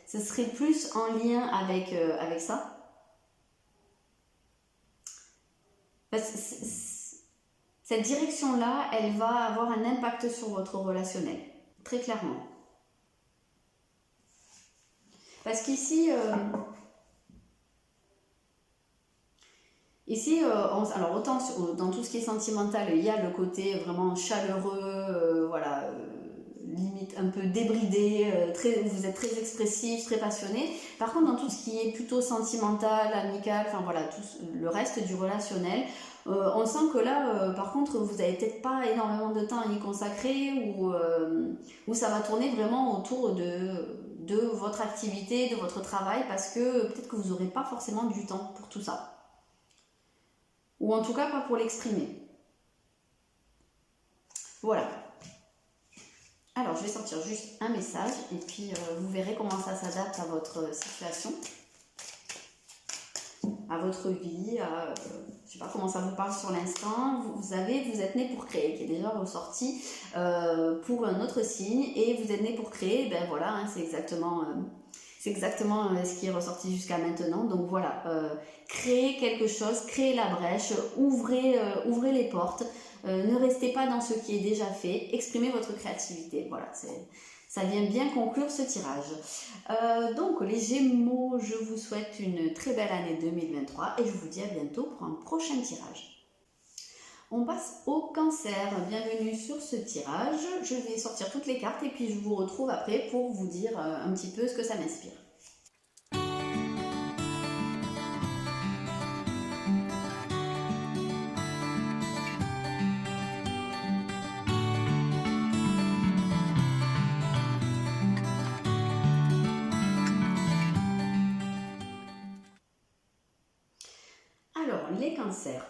ce serait plus en lien avec ça. Parce que cette direction-là, elle va avoir un impact sur votre relationnel, très clairement. Parce qu'ici, alors autant dans tout ce qui est sentimental, il y a le côté vraiment chaleureux, voilà, limite un peu débridé, vous êtes très expressif, très passionné. Par contre, dans tout ce qui est plutôt sentimental, amical, enfin voilà, tout le reste du relationnel, on sent que là, par contre, vous n'avez peut-être pas énormément de temps à y consacrer ou ça va tourner vraiment autour de votre activité, de votre travail, parce que peut-être que vous n'aurez pas forcément du temps pour tout ça. Ou en tout cas, pas pour l'exprimer. Voilà. Alors, je vais sortir juste un message et puis vous verrez comment ça s'adapte à votre situation, à votre vie, je ne sais pas comment ça vous parle sur l'instant. Vous êtes né pour créer, qui est déjà ressorti pour un autre signe, et vous êtes né pour créer, ben voilà, hein, c'est exactement ce qui est ressorti jusqu'à maintenant. Donc voilà, créez quelque chose, créez la brèche, ouvrez les portes. Ne restez pas dans ce qui est déjà fait, exprimez votre créativité. Voilà, ça vient bien conclure ce tirage. Donc les Gémeaux, je vous souhaite une très belle année 2023 et je vous dis à bientôt pour un prochain tirage. On passe au Cancer. Bienvenue sur ce tirage. Je vais sortir toutes les cartes et puis je vous retrouve après pour vous dire un petit peu ce que ça m'inspire. Alors, les cancers.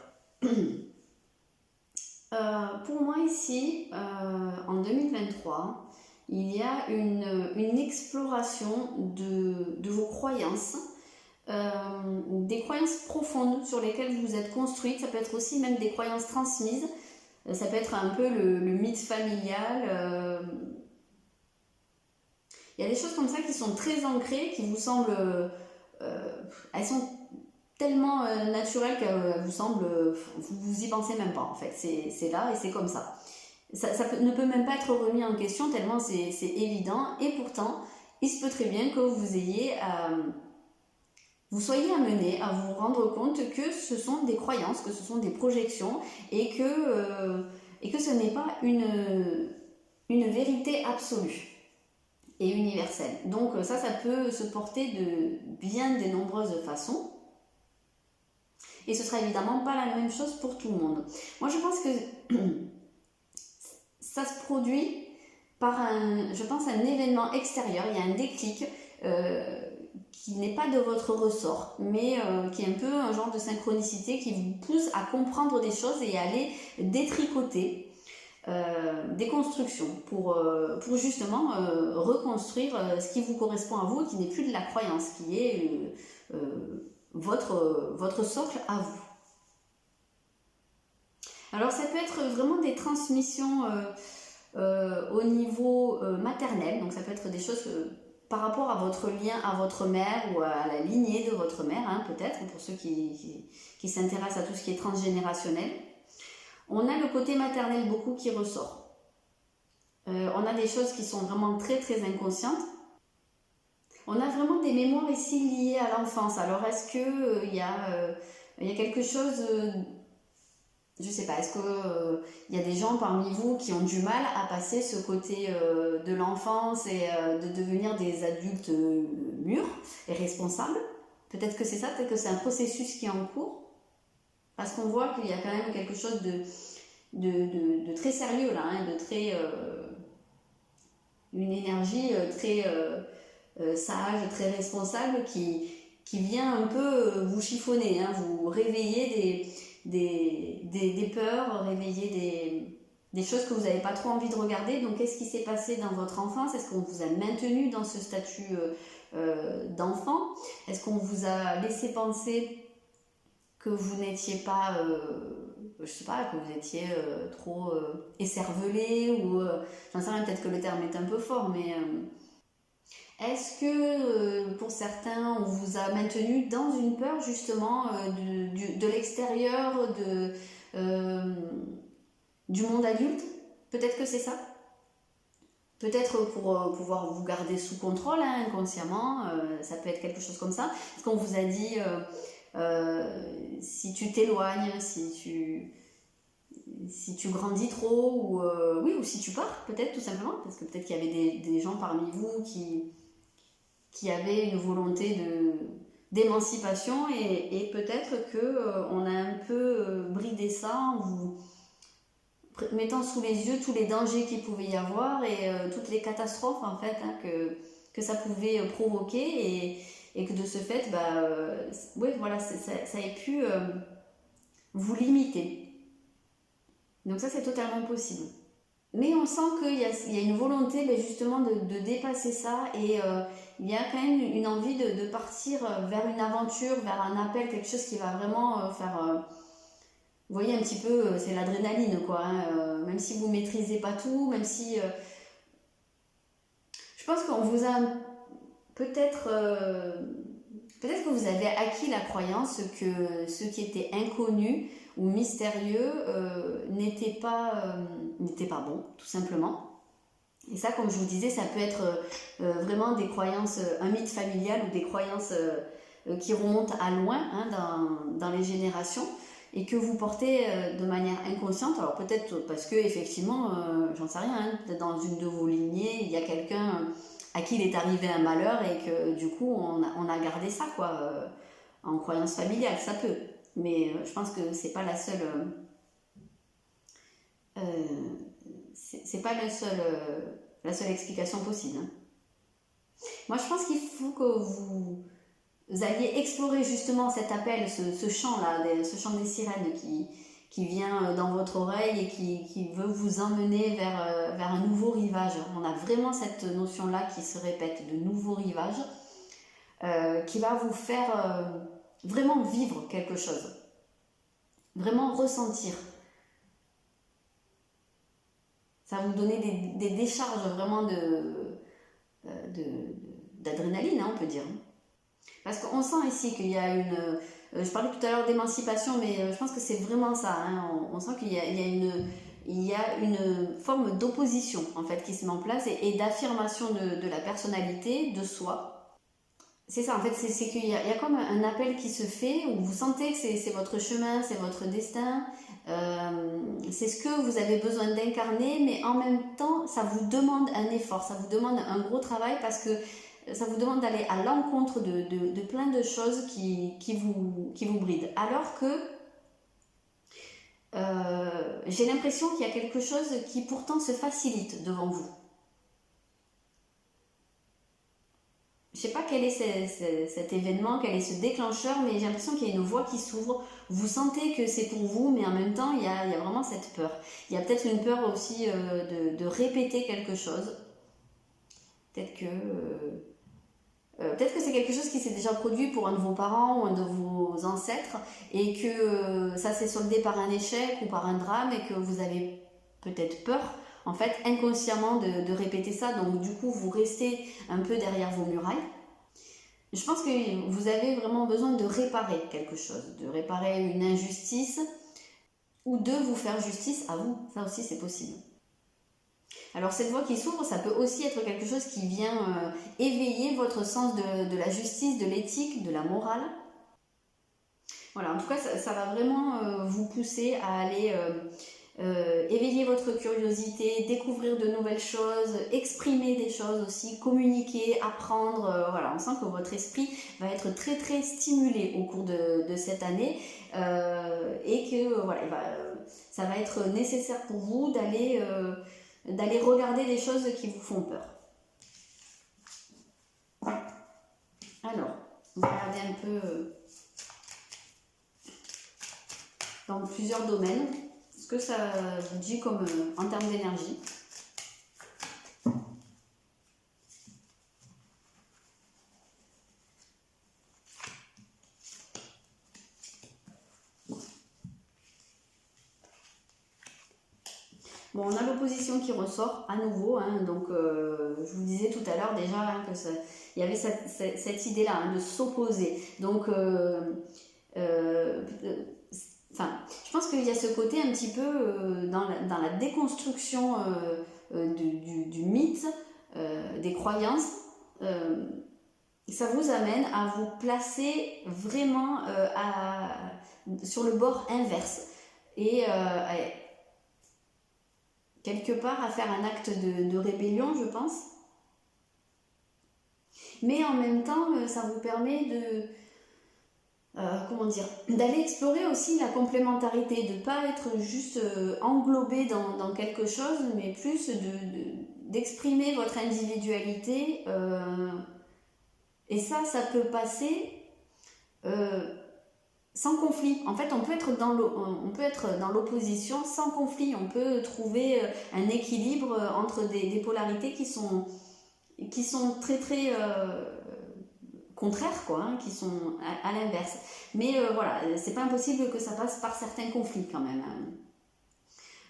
Pour moi ici, en 2023, il y a une exploration de vos croyances, des croyances profondes sur lesquelles vous êtes construite. Ça peut être aussi même des croyances transmises. Ça peut être un peu le mythe familial. Il y a des choses comme ça qui sont très ancrées, qui vous semblent... elles sont tellement naturelles qu'elles vous semblent... vous y pensez même pas en fait. C'est là et c'est comme ça. Ça ne peut même pas être remis en question tellement c'est évident. Et pourtant, il se peut très bien que vous soyez amené à vous rendre compte que ce sont des croyances, que ce sont des projections et que ce n'est pas une vérité absolue et universelle. Donc ça peut se porter de bien des nombreuses façons. Et ce sera évidemment pas la même chose pour tout le monde. Moi je pense que ça se produit par un événement extérieur, il y a un déclic qui n'est pas de votre ressort, mais qui est un peu un genre de synchronicité qui vous pousse à comprendre des choses et à aller détricoter des constructions pour justement reconstruire ce qui vous correspond à vous et qui n'est plus de la croyance, qui est votre socle à vous. Alors ça peut être vraiment des transmissions au niveau maternel, donc ça peut être des choses par rapport à votre lien à votre mère ou à la lignée de votre mère, hein, peut-être, pour ceux qui s'intéressent à tout ce qui est transgénérationnel. On a le côté maternel beaucoup qui ressort. On a des choses qui sont vraiment très très inconscientes. On a vraiment des mémoires ici liées à l'enfance. Alors est-ce qu'il y a quelque chose Je sais pas, est-ce que y a des gens parmi vous qui ont du mal à passer ce côté de l'enfance et de devenir des adultes mûrs et responsables? Peut-être que c'est ça, peut-être que c'est un processus qui est en cours. Parce qu'on voit qu'il y a quand même quelque chose de très sérieux là, hein, de très une énergie très sage, très responsable qui vient un peu vous chiffonner, hein, vous réveiller des peurs, réveiller des choses que vous n'avez pas trop envie de regarder. Donc qu'est-ce qui s'est passé dans votre enfance? Est-ce qu'on vous a maintenu dans ce statut d'enfant? Est-ce qu'on vous a laissé penser que vous n'étiez pas, je sais pas, que vous étiez trop écervelé ou, j'en sais rien, peut-être que le terme est un peu fort, mais est-ce que pour certains, on vous a maintenu dans une peur justement de l'extérieur, du monde adulte? Peut-être que c'est ça. Peut-être pour pouvoir vous garder sous contrôle, hein, inconsciemment, ça peut être quelque chose comme ça. Est-ce qu'on vous a dit, si tu t'éloignes, si tu grandis trop, ou, oui, ou si tu pars, peut-être tout simplement, parce que peut-être qu'il y avait des gens parmi vous qui avaient une volonté d'émancipation et peut-être que on a un peu bridé ça en vous mettant sous les yeux tous les dangers qu'il pouvait y avoir et toutes les catastrophes en fait, hein, que ça pouvait provoquer et que de ce fait oui, voilà, ça ait pu vous limiter. Donc ça c'est totalement possible. Mais on sent qu'il y a une volonté justement de dépasser ça et il y a quand même une envie de partir vers une aventure, vers un appel, quelque chose qui va vraiment faire... vous voyez un petit peu, c'est l'adrénaline quoi, hein, même si vous maîtrisez pas tout, même si... je pense qu'on vous a peut-être... peut-être que vous avez acquis la croyance que ce qui était inconnu ou mystérieux n'était pas bon, tout simplement. Et ça, comme je vous disais, ça peut être vraiment des croyances, un mythe familial ou des croyances qui remontent à loin, hein, dans les générations et que vous portez de manière inconsciente. Alors peut-être parce que effectivement, j'en sais rien, hein, dans une de vos lignées, il y a quelqu'un à qui il est arrivé un malheur et que du coup on a gardé ça quoi, en croyance familiale, ça peut. Mais je pense que c'est pas la seule... c'est pas la seule explication possible. Hein. Moi, je pense qu'il faut que vous alliez explorer justement cet appel, ce chant-là, ce chant des sirènes qui vient dans votre oreille et qui veut vous emmener vers un nouveau rivage. On a vraiment cette notion-là qui se répète, de nouveau rivage, qui va vous faire vraiment vivre quelque chose, vraiment ressentir. Ça va vous donner des décharges vraiment d'adrénaline, hein, on peut dire. Parce qu'on sent ici qu'il y a une... je parlais tout à l'heure d'émancipation, mais je pense que c'est vraiment ça. Hein, on sent qu'il y a une forme d'opposition en fait, qui se met en place et d'affirmation de la personnalité, de soi. C'est ça, en fait, c'est qu'il y a comme un appel qui se fait où vous sentez que c'est votre chemin, c'est votre destin, c'est ce que vous avez besoin d'incarner, mais en même temps, ça vous demande un effort, ça vous demande un gros travail parce que ça vous demande d'aller à l'encontre de plein de choses qui vous brident. Alors que j'ai l'impression qu'il y a quelque chose qui pourtant se facilite devant vous. Je ne sais pas quel est cet événement, quel est ce déclencheur, mais j'ai l'impression qu'il y a une voie qui s'ouvre. Vous sentez que c'est pour vous, mais en même temps, il y a vraiment cette peur. Il y a peut-être une peur aussi de répéter quelque chose. Peut-être que c'est quelque chose qui s'est déjà produit pour un de vos parents ou un de vos ancêtres et que ça s'est soldé par un échec ou par un drame et que vous avez peut-être peur, en fait, inconsciemment de répéter ça. Donc du coup, vous restez un peu derrière vos murailles. Je pense que vous avez vraiment besoin de réparer quelque chose, de réparer une injustice ou de vous faire justice à vous. Ça aussi, c'est possible. Alors cette voie qui s'ouvre, ça peut aussi être quelque chose qui vient éveiller votre sens de la justice, de l'éthique, de la morale. Voilà, en tout cas, ça va vraiment vous pousser à aller éveiller votre curiosité, découvrir de nouvelles choses, exprimer des choses aussi, communiquer, apprendre. Voilà, on sent que votre esprit va être très très stimulé au cours de cette année et que voilà, ça va être nécessaire pour vous d'aller regarder des choses qui vous font peur. Alors, on va regarder un peu dans plusieurs domaines ce que ça dit comme en termes d'énergie. Bon, on a l'opposition qui ressort à nouveau, hein, donc je vous disais tout à l'heure déjà hein, il y avait cette idée-là hein, de s'opposer. Donc, je pense qu'il y a ce côté un petit peu dans la déconstruction du mythe, des croyances. Ça vous amène à vous placer vraiment sur le bord inverse et quelque part à faire un acte de rébellion, je pense. Mais en même temps, ça vous permet d'aller explorer aussi la complémentarité, de ne pas être juste englobé dans quelque chose, mais plus d'exprimer votre individualité. Et ça peut passer sans conflit. En fait, on peut être dans l'opposition sans conflit. On peut trouver un équilibre entre des polarités qui sont très très contraires, quoi, hein, qui sont à l'inverse. Mais voilà, c'est pas impossible que ça passe par certains conflits quand même.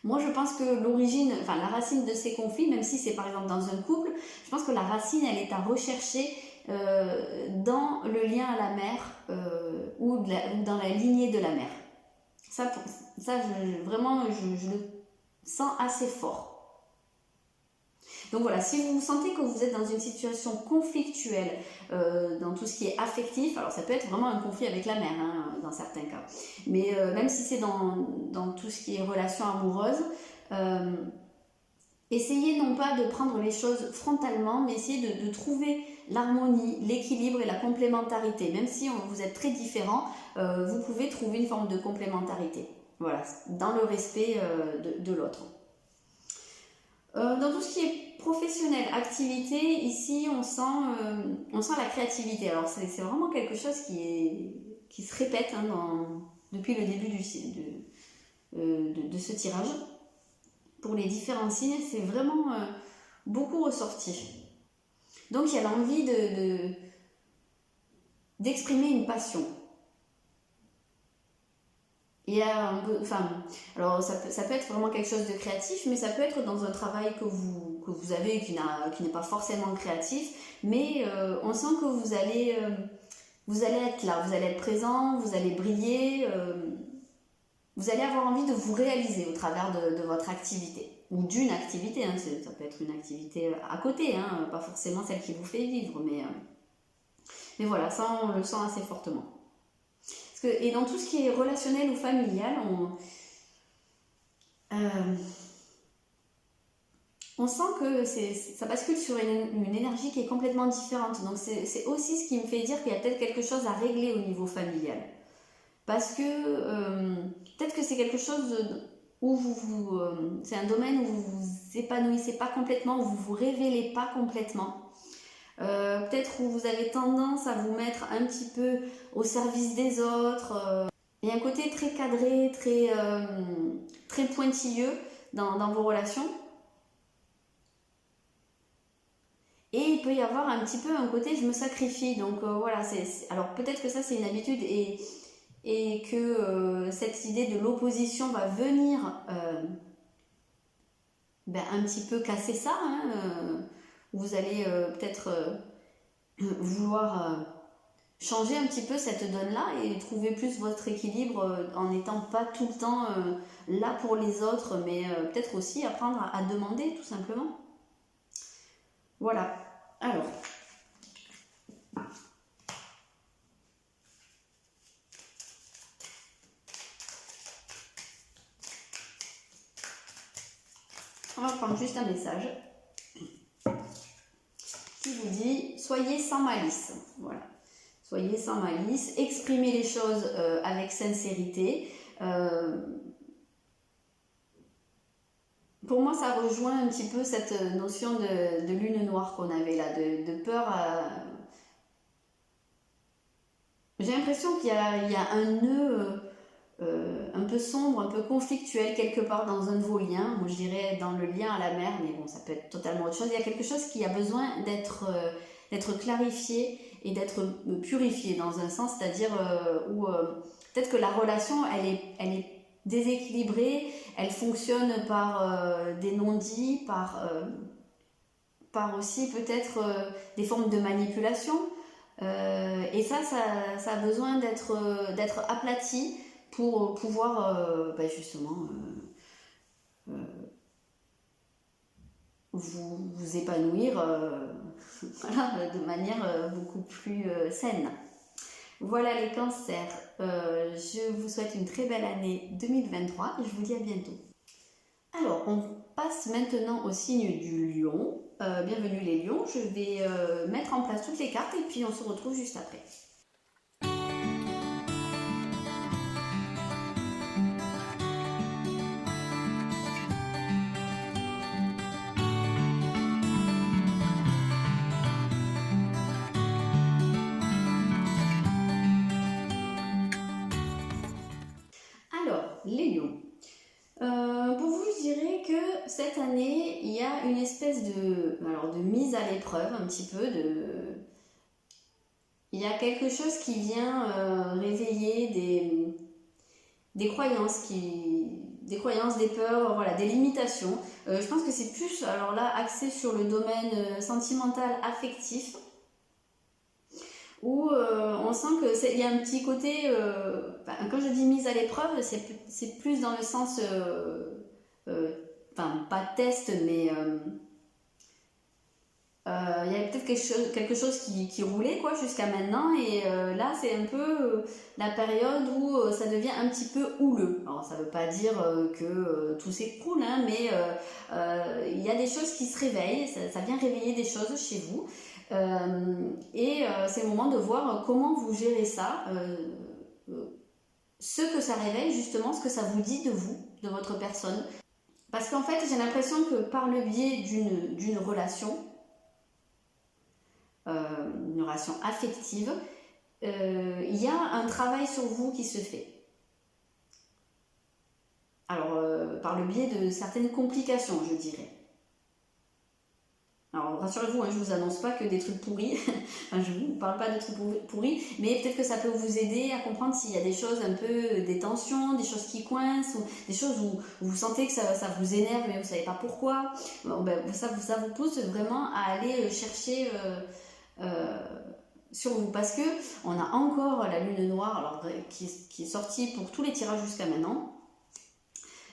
Moi, je pense que la racine de ces conflits, même si c'est par exemple dans un couple, je pense que la racine, elle est à rechercher dans le lien à la mère ou dans la lignée de la mère. Ça vraiment, je le sens assez fort. Donc voilà, si vous sentez que vous êtes dans une situation conflictuelle dans tout ce qui est affectif, alors ça peut être vraiment un conflit avec la mère hein, dans certains cas, mais même si c'est dans tout ce qui est relation amoureuse, essayez non pas de prendre les choses frontalement, mais essayez de trouver l'harmonie, l'équilibre et la complémentarité. Même si vous êtes très différents, vous pouvez trouver une forme de complémentarité. Voilà, dans le respect de l'autre. Dans tout ce qui est professionnel, activité, ici on sent la créativité. Alors c'est vraiment quelque chose qui se répète hein, depuis le début de ce tirage. Pour les différents signes, c'est vraiment beaucoup ressorti. Donc il y a l'envie d'exprimer une passion. Et alors ça peut être vraiment quelque chose de créatif, mais ça peut être dans un travail que vous avez qui n'est pas forcément créatif, mais on sent que vous allez être là, vous allez être présent, vous allez briller, vous allez avoir envie de vous réaliser au travers de votre activité, ou d'une activité, hein, ça peut être une activité à côté, hein, pas forcément celle qui vous fait vivre, mais voilà, ça on le sent assez fortement. Et dans tout ce qui est relationnel ou familial, on sent que ça bascule sur une énergie qui est complètement différente. Donc c'est aussi ce qui me fait dire qu'il y a peut-être quelque chose à régler au niveau familial. Parce que peut-être que c'est quelque chose où c'est un domaine où vous vous épanouissez pas complètement, où vous vous révélez pas complètement. Peut-être où vous avez tendance à vous mettre un petit peu au service des autres. Il y a un côté très cadré, très pointilleux dans vos relations. Et il peut y avoir un petit peu un côté je me sacrifie. Donc voilà, alors peut-être que ça c'est une habitude et que cette idée de l'opposition va venir un petit peu casser ça. Hein, vous allez peut-être vouloir changer un petit peu cette donne-là et trouver plus votre équilibre en n'étant pas tout le temps là pour les autres, mais peut-être aussi apprendre à demander tout simplement. Voilà. Alors. un message qui vous dit « Soyez sans malice ». Voilà. Soyez sans malice, exprimez les choses avec sincérité. Pour moi, ça rejoint un petit peu cette notion de lune noire qu'on avait là, de peur. J'ai l'impression qu'il y a un nœud un peu sombre, un peu conflictuel quelque part dans un de vos liens. Moi, je dirais dans le lien à la mer, mais bon, ça peut être totalement autre chose. Il y a quelque chose qui a besoin d'être clarifié et d'être purifié dans un sens, c'est-à-dire où peut-être que la relation, elle est déséquilibrée, elle fonctionne par des non-dits, par aussi peut-être des formes de manipulation. Et ça a besoin d'être aplati pour pouvoir justement vous épanouir voilà, de manière beaucoup plus saine. Voilà les cancers, je vous souhaite une très belle année 2023 et je vous dis à bientôt. Alors, on passe maintenant au signe du lion. Bienvenue les lions, je vais mettre en place toutes les cartes et puis on se retrouve juste après. Alors, les lions. Pour vous, je dirais que cette année, il y a une espèce de mise à l'épreuve, un petit peu. Il y a quelque chose qui vient réveiller des croyances, des peurs, voilà, des limitations. Je pense que c'est plus, alors là, axé sur le domaine sentimental, affectif, où on sent qu'il y a un petit côté, quand je dis mise à l'épreuve, c'est plus dans le sens, pas test, mais il y avait peut-être quelque chose qui roulait quoi jusqu'à maintenant, et là c'est un peu la période où ça devient un petit peu houleux. Alors ça veut pas dire que tout s'écroule, hein, mais il y a des choses qui se réveillent, ça vient réveiller des choses chez vous. C'est le moment de voir comment vous gérez ça, ce que ça réveille justement, ce que ça vous dit de vous, de votre personne. Parce qu'en fait, j'ai l'impression que par le biais d'une relation affective, il y a un travail sur vous qui se fait. Alors, par le biais de certaines complications, je dirais. Alors rassurez-vous, hein, je ne vous annonce pas que des trucs pourris, enfin, je ne vous parle pas de trucs pourris, mais peut-être que ça peut vous aider à comprendre s'il y a des choses un peu, des tensions, des choses qui coincent, ou des choses où vous sentez que ça vous énerve mais vous ne savez pas pourquoi. Bon, ça vous pousse vraiment à aller chercher sur vous, parce que on a encore la lune noire alors, qui est sortie pour tous les tirages jusqu'à maintenant.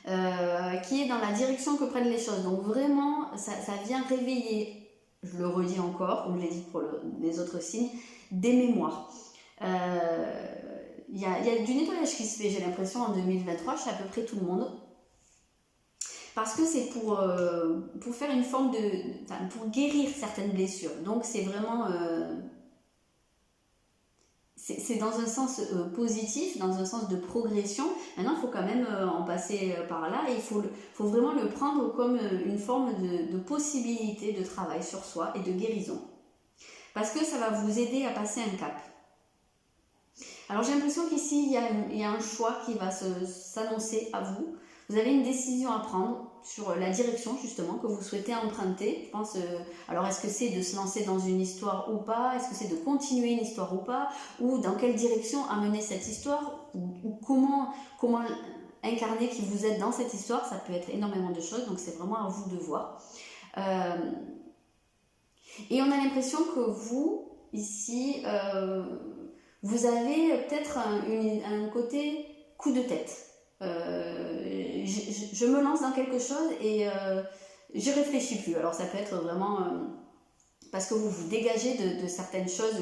Qui est dans la direction que prennent les choses. Donc vraiment, ça vient réveiller, je le redis encore, comme je l'ai dit pour les autres signes, des mémoires. Il y a du nettoyage qui se fait, j'ai l'impression, en 2023, chez à peu près tout le monde. Parce que c'est pour faire une forme pour guérir certaines blessures. Donc c'est vraiment... c'est dans un sens positif, dans un sens de progression. Maintenant, il faut quand même en passer par là, et il faut vraiment le prendre comme une forme de possibilité de travail sur soi et de guérison. Parce que ça va vous aider à passer un cap. Alors j'ai l'impression qu'ici, il y a un choix qui va s'annoncer à vous. Vous avez une décision à prendre sur la direction justement que vous souhaitez emprunter. Je pense, alors est-ce que c'est de se lancer dans une histoire ou pas? Est-ce que c'est de continuer une histoire ou pas? Ou dans quelle direction amener cette histoire? Ou comment incarner qui vous êtes dans cette histoire? Ça peut être énormément de choses, donc c'est vraiment à vous de voir. Et on a l'impression que vous, ici, vous avez peut-être un côté coup de tête. Je me lance dans quelque chose et je réfléchis plus. Alors ça peut être vraiment parce que vous vous dégagez de certaines choses,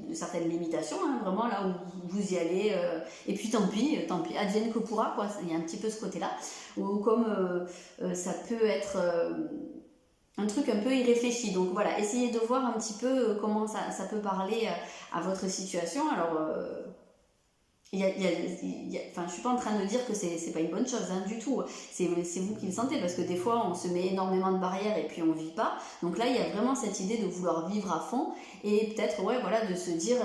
de certaines limitations, hein, vraiment là où vous y allez, et puis tant pis, advienne que pourra, quoi. Il y a un petit peu ce côté-là, ou comme ça peut être un truc un peu irréfléchi. Donc voilà, essayez de voir un petit peu comment ça peut parler à votre situation. Alors, enfin, je suis pas en train de dire que c'est pas une bonne chose, hein, du tout. C'est vous qui le sentez, parce que des fois, on se met énormément de barrières et puis on vit pas. Donc là, il y a vraiment cette idée de vouloir vivre à fond et peut-être, ouais, voilà, de se dire,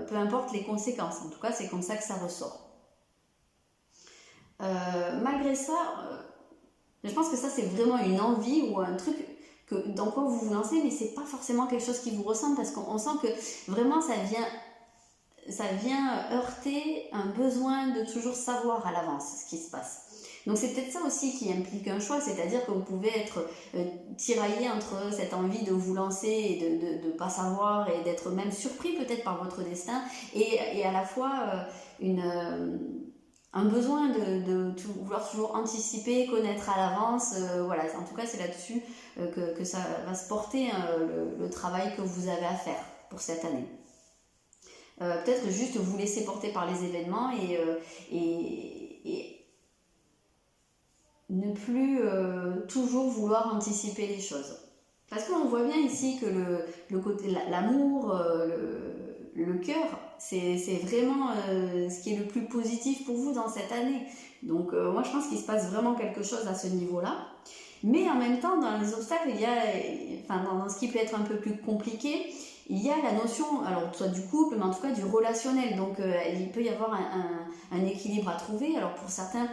peu importe les conséquences. En tout cas, c'est comme ça que ça ressort. Malgré ça, je pense que ça, c'est vraiment une envie ou un truc dans quoi vous vous lancez, mais c'est pas forcément quelque chose qui vous ressemble, parce qu'on sent que vraiment ça vient heurter un besoin de toujours savoir à l'avance ce qui se passe. Donc c'est peut-être ça aussi qui implique un choix, c'est-à-dire que vous pouvez être tiraillé entre cette envie de vous lancer et de pas savoir et d'être même surpris peut-être par votre destin, et à la fois un besoin de vouloir toujours anticiper, connaître à l'avance. Voilà, en tout cas c'est là-dessus que ça va se porter, hein, le travail que vous avez à faire pour cette année. Peut-être juste vous laisser porter par les événements et ne plus toujours vouloir anticiper les choses. Parce qu'on voit bien ici que le côté, l'amour, le cœur, c'est vraiment ce qui est le plus positif pour vous dans cette année. Donc moi je pense qu'il se passe vraiment quelque chose à ce niveau-là. Mais en même temps, dans les obstacles, il y a, enfin dans ce qui peut être un peu plus compliqué, il y a la notion, alors soit du couple, mais en tout cas du relationnel. Donc il peut y avoir un équilibre à trouver. Alors pour certains,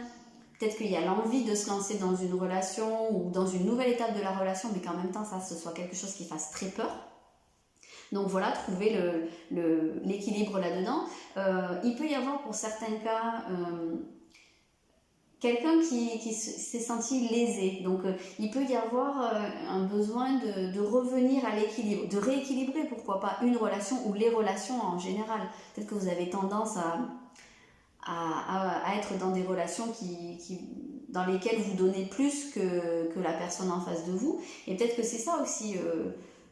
peut-être qu'il y a l'envie de se lancer dans une relation ou dans une nouvelle étape de la relation, mais qu'en même temps ça ce soit quelque chose qui fasse très peur. Donc voilà, trouver l'équilibre là-dedans. Il peut y avoir pour certains cas quelqu'un qui s'est senti lésé. Donc il peut y avoir un besoin de revenir à l'équilibre, de rééquilibrer, pourquoi pas, une relation ou les relations en général. Peut-être que vous avez tendance à être dans des relations dans lesquelles vous donnez plus que la personne en face de vous. Et peut-être que c'est ça aussi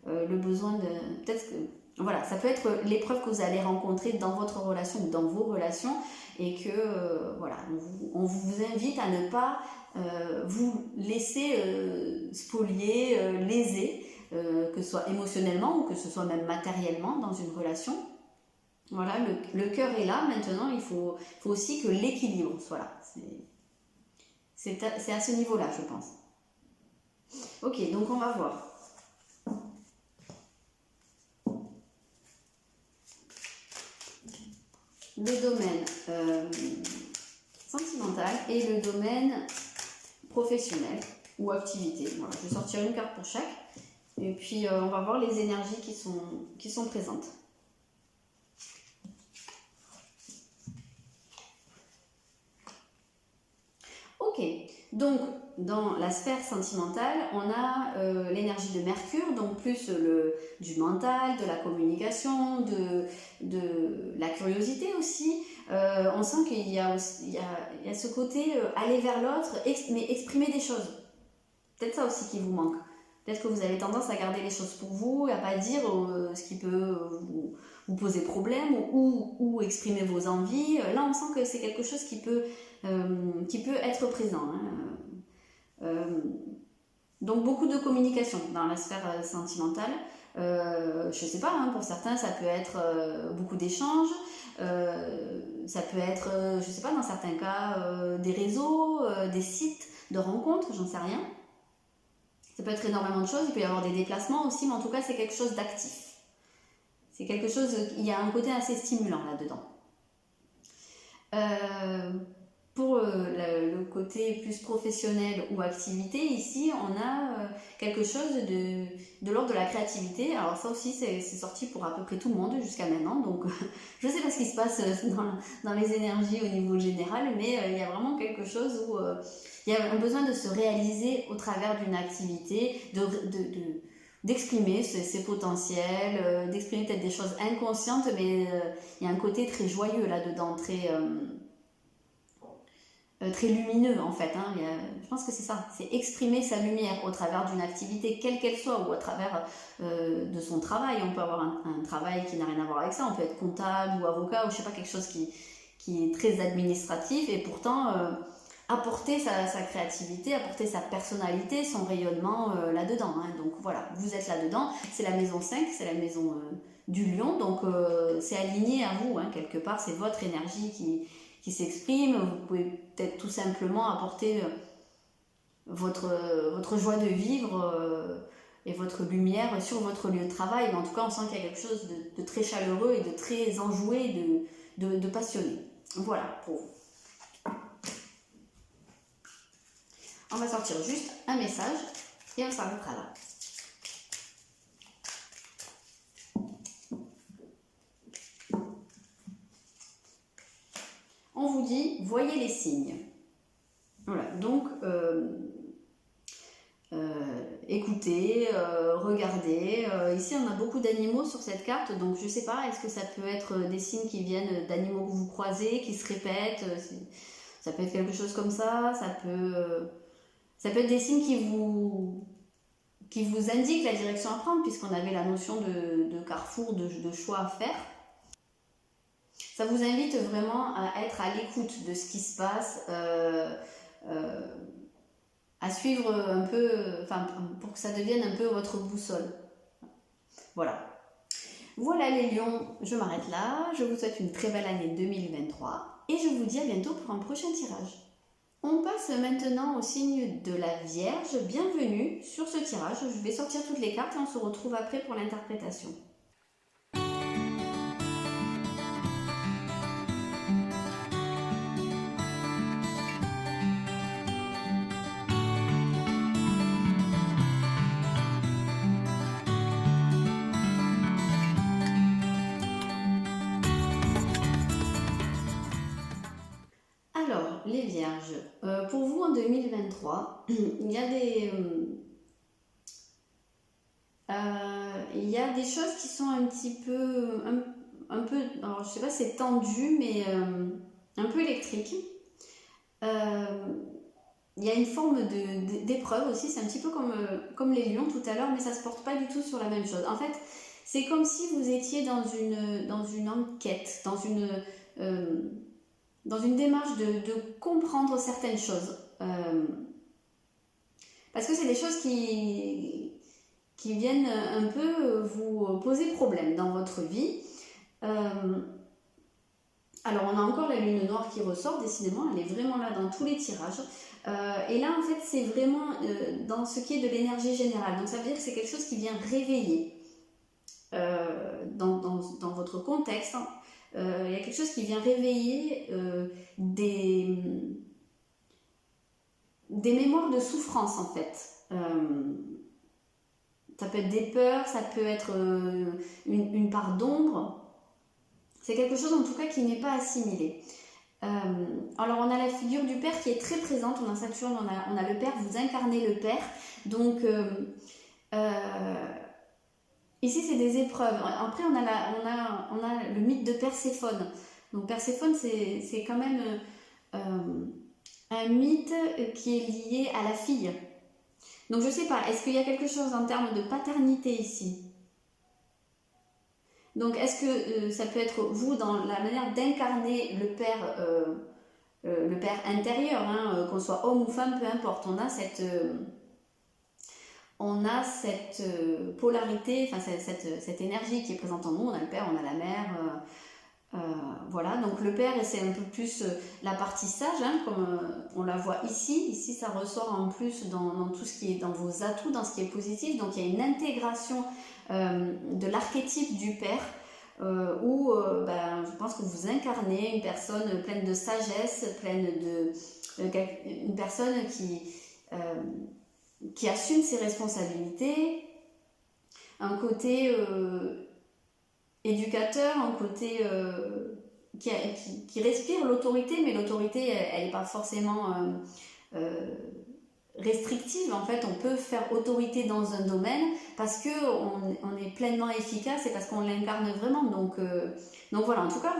le besoin de... Peut-être que... Voilà, ça peut être l'épreuve que vous allez rencontrer dans votre relation ou dans vos relations, et que voilà, on vous invite à ne pas vous laisser spolier, léser, que ce soit émotionnellement ou que ce soit même matériellement dans une relation. Voilà, le cœur est là. Maintenant, il faut aussi que l'équilibre soit là. C'est à ce niveau-là, je pense. Ok, donc on va voir. Le domaine sentimental et le domaine professionnel ou activité. Voilà, je vais sortir une carte pour chaque. Et puis on va voir les énergies qui sont présentes. Ok, donc dans la sphère sentimentale, on a l'énergie de Mercure, donc plus du mental, de la communication, de la curiosité aussi. On sent qu'il y a ce côté aller vers l'autre, mais exprimer des choses. Peut-être ça aussi qui vous manque. Peut-être que vous avez tendance à garder les choses pour vous, à pas dire ce qui peut vous poser problème, ou exprimer vos envies. Là, on sent que c'est quelque chose qui peut être présent. Donc beaucoup de communication dans la sphère sentimentale. Je sais pas, hein, pour certains ça peut être beaucoup d'échanges, ça peut être, je sais pas, dans certains cas des réseaux, des sites de rencontres, j'en sais rien. Ça peut être énormément de choses, il peut y avoir des déplacements aussi, mais en tout cas c'est quelque chose d'actif. C'est quelque chose, il y a un côté assez stimulant là-dedans. Pour le côté plus professionnel ou activité, ici on a quelque chose de l'ordre de la créativité. Alors ça aussi c'est sorti pour à peu près tout le monde jusqu'à maintenant, donc je ne sais pas ce qui se passe dans les énergies au niveau général, mais il y a vraiment quelque chose où il y a un besoin de se réaliser au travers d'une activité, d'exprimer ses potentiels, d'exprimer peut-être des choses inconscientes, mais il y a un côté très joyeux là-dedans, très lumineux en fait, hein. Je pense que c'est ça, c'est exprimer sa lumière au travers d'une activité quelle qu'elle soit, ou à travers de son travail. On peut avoir un travail qui n'a rien à voir avec ça, on peut être comptable ou avocat, ou je sais pas, quelque chose qui est très administratif, et pourtant apporter sa créativité, apporter sa personnalité, son rayonnement là-dedans. Hein. Donc voilà, vous êtes là-dedans. C'est la maison 5, c'est la maison du lion, donc c'est aligné à vous, hein, quelque part, c'est votre énergie qui s'exprime. Vous pouvez peut-être tout simplement apporter votre joie de vivre et votre lumière sur votre lieu de travail, mais en tout cas on sent qu'il y a quelque chose de très chaleureux et de très enjoué, de passionné. Voilà pour vous. On va sortir juste un message et on s'arrêtera là. On vous dit, voyez les signes. Voilà, donc écoutez, regardez. Ici, on a beaucoup d'animaux sur cette carte, donc je ne sais pas, est-ce que ça peut être des signes qui viennent d'animaux que vous croisez, qui se répètent, ça peut être quelque chose comme ça peut être des signes qui vous indiquent la direction à prendre, puisqu'on avait la notion de carrefour, de choix à faire. Ça vous invite vraiment à être à l'écoute de ce qui se passe, à suivre un peu, pour que ça devienne un peu votre boussole. Voilà. Voilà les lions, je m'arrête là. Je vous souhaite une très belle année 2023 et je vous dis à bientôt pour un prochain tirage. On passe maintenant au signe de la Vierge. Bienvenue sur ce tirage. Je vais sortir toutes les cartes et on se retrouve après pour l'interprétation. Alors, les Vierges, pour vous en 2023, il y a des choses qui sont un petit peu, un peu, alors je sais pas si c'est tendu, mais un peu électrique. Il y a une forme d'épreuve aussi, c'est un petit peu comme les lions tout à l'heure, mais ça se porte pas du tout sur la même chose. En fait, c'est comme si vous étiez dans une enquête, dans une démarche de comprendre certaines choses. Parce que c'est des choses qui viennent un peu vous poser problème dans votre vie. Alors on a encore la lune noire qui ressort, décidément, elle est vraiment là dans tous les tirages. Et là en fait c'est vraiment dans ce qui est de l'énergie générale. Donc ça veut dire que c'est quelque chose qui vient réveiller dans votre contexte. Il y a quelque chose qui vient réveiller des mémoires de souffrance en fait. Ça peut être des peurs, ça peut être une part d'ombre. C'est quelque chose en tout cas qui n'est pas assimilé. Alors on a la figure du père qui est très présente, on a Saturne, on a le père, vous incarnez le père. Donc ici c'est des épreuves. Après on a le mythe de Perséphone. Donc Perséphone c'est quand même un mythe qui est lié à la fille. Donc je sais pas, est-ce qu'il y a quelque chose en termes de paternité ici? Donc est-ce que ça peut être vous dans la manière d'incarner le père intérieur, hein, qu'on soit homme ou femme, peu importe, on a cette polarité, enfin cette énergie qui est présente en nous, on a le père, on a la mère, voilà, donc le père c'est un peu plus la partie sage, hein, comme on la voit ici ça ressort en plus dans tout ce qui est dans vos atouts, dans ce qui est positif, donc il y a une intégration de l'archétype du père où je pense que vous incarnez une personne pleine de sagesse, une personne qui assume ses responsabilités, un côté éducateur, un côté qui respire l'autorité, mais l'autorité elle n'est pas forcément restrictive. En fait on peut faire autorité dans un domaine parce qu'on est pleinement efficace et parce qu'on l'incarne vraiment, donc voilà, en tout cas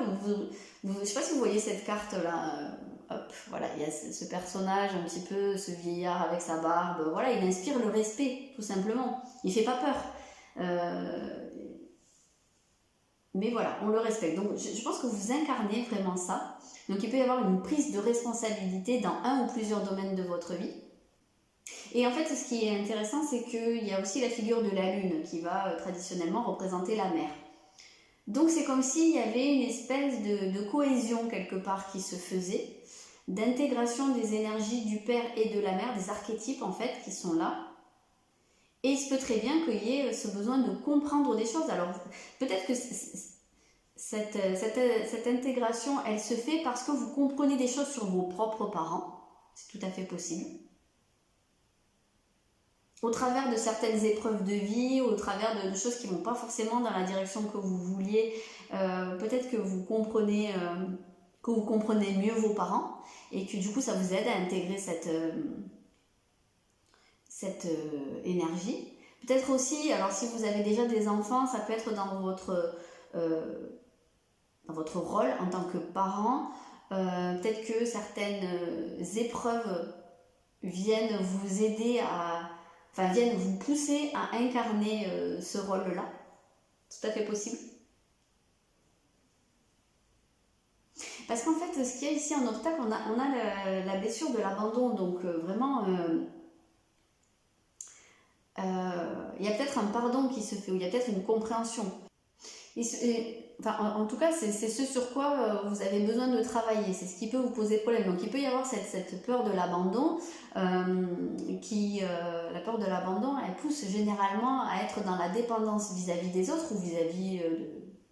je ne sais pas si vous voyez cette carte là, hop, voilà, il y a ce personnage un petit peu, ce vieillard avec sa barbe, voilà, il inspire le respect tout simplement, il fait pas peur, mais voilà, on le respecte. Donc je pense que vous incarnez vraiment ça. Donc il peut y avoir une prise de responsabilité dans un ou plusieurs domaines de votre vie. Et en fait, ce qui est intéressant, c'est qu'il y a aussi la figure de la lune qui va traditionnellement représenter la mer. Donc c'est comme s'il y avait une espèce de cohésion quelque part qui se faisait, d'intégration des énergies du père et de la mère, des archétypes en fait qui sont là. Et il se peut très bien qu'il y ait ce besoin de comprendre des choses. Alors peut-être que cette intégration, elle se fait parce que vous comprenez des choses sur vos propres parents. C'est tout à fait possible. Au travers de certaines épreuves de vie, au travers de choses qui ne vont pas forcément dans la direction que vous vouliez, peut-être que vous comprenez mieux vos parents et que du coup ça vous aide à intégrer cette énergie. Peut-être aussi, alors si vous avez déjà des enfants, ça peut être dans votre rôle en tant que parent. Peut-être que certaines épreuves viennent vous aider viennent vous pousser à incarner ce rôle-là. Tout à fait possible. Parce qu'en fait, ce qu'il y a ici en obstacle, on a la blessure de l'abandon. Donc vraiment, il y a peut-être un pardon qui se fait, ou il y a peut-être une compréhension. En tout cas, c'est ce sur quoi vous avez besoin de travailler. C'est ce qui peut vous poser problème. Donc il peut y avoir cette peur de l'abandon la peur de l'abandon, elle pousse généralement à être dans la dépendance vis-à-vis des autres ou vis-à-vis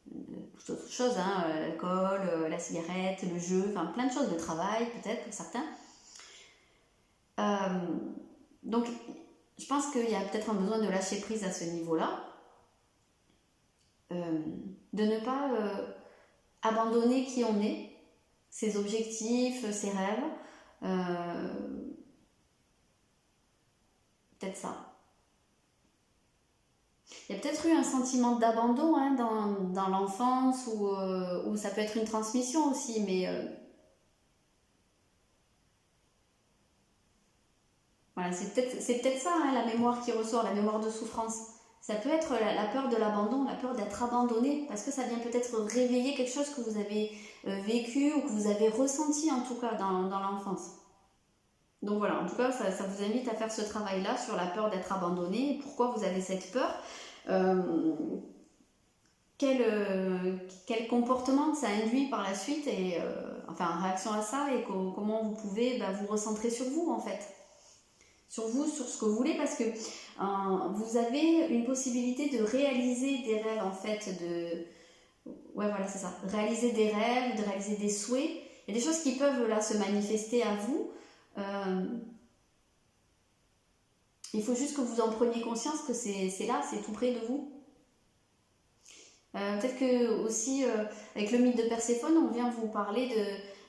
de toute autre chose, l'alcool, la cigarette, le jeu, enfin plein de choses, le travail peut-être pour certains. Donc je pense qu'il y a peut-être un besoin de lâcher prise à ce niveau-là. De ne pas abandonner qui on est, ses objectifs, ses rêves, peut-être ça. Il y a peut-être eu un sentiment d'abandon dans l'enfance ou ça peut être une transmission aussi, mais voilà, c'est peut-être ça la mémoire qui ressort, la mémoire de souffrance. Ça peut être la peur de l'abandon, la peur d'être abandonné, parce que ça vient peut-être réveiller quelque chose que vous avez vécu ou que vous avez ressenti en tout cas dans l'enfance. Donc voilà, en tout cas, ça vous invite à faire ce travail-là sur la peur d'être abandonné. Pourquoi vous avez cette peur quel comportement ça induit par la suite et en réaction à ça et comment vous pouvez vous recentrer sur vous en fait. Sur vous, sur ce que vous voulez, parce que vous avez une possibilité de réaliser des rêves en fait, c'est ça, réaliser des rêves, de réaliser des souhaits. Il y a des choses qui peuvent là se manifester à vous. Il faut juste que vous en preniez conscience que c'est là, c'est tout près de vous. Peut-être que aussi avec le mythe de Perséphone, on vient vous parler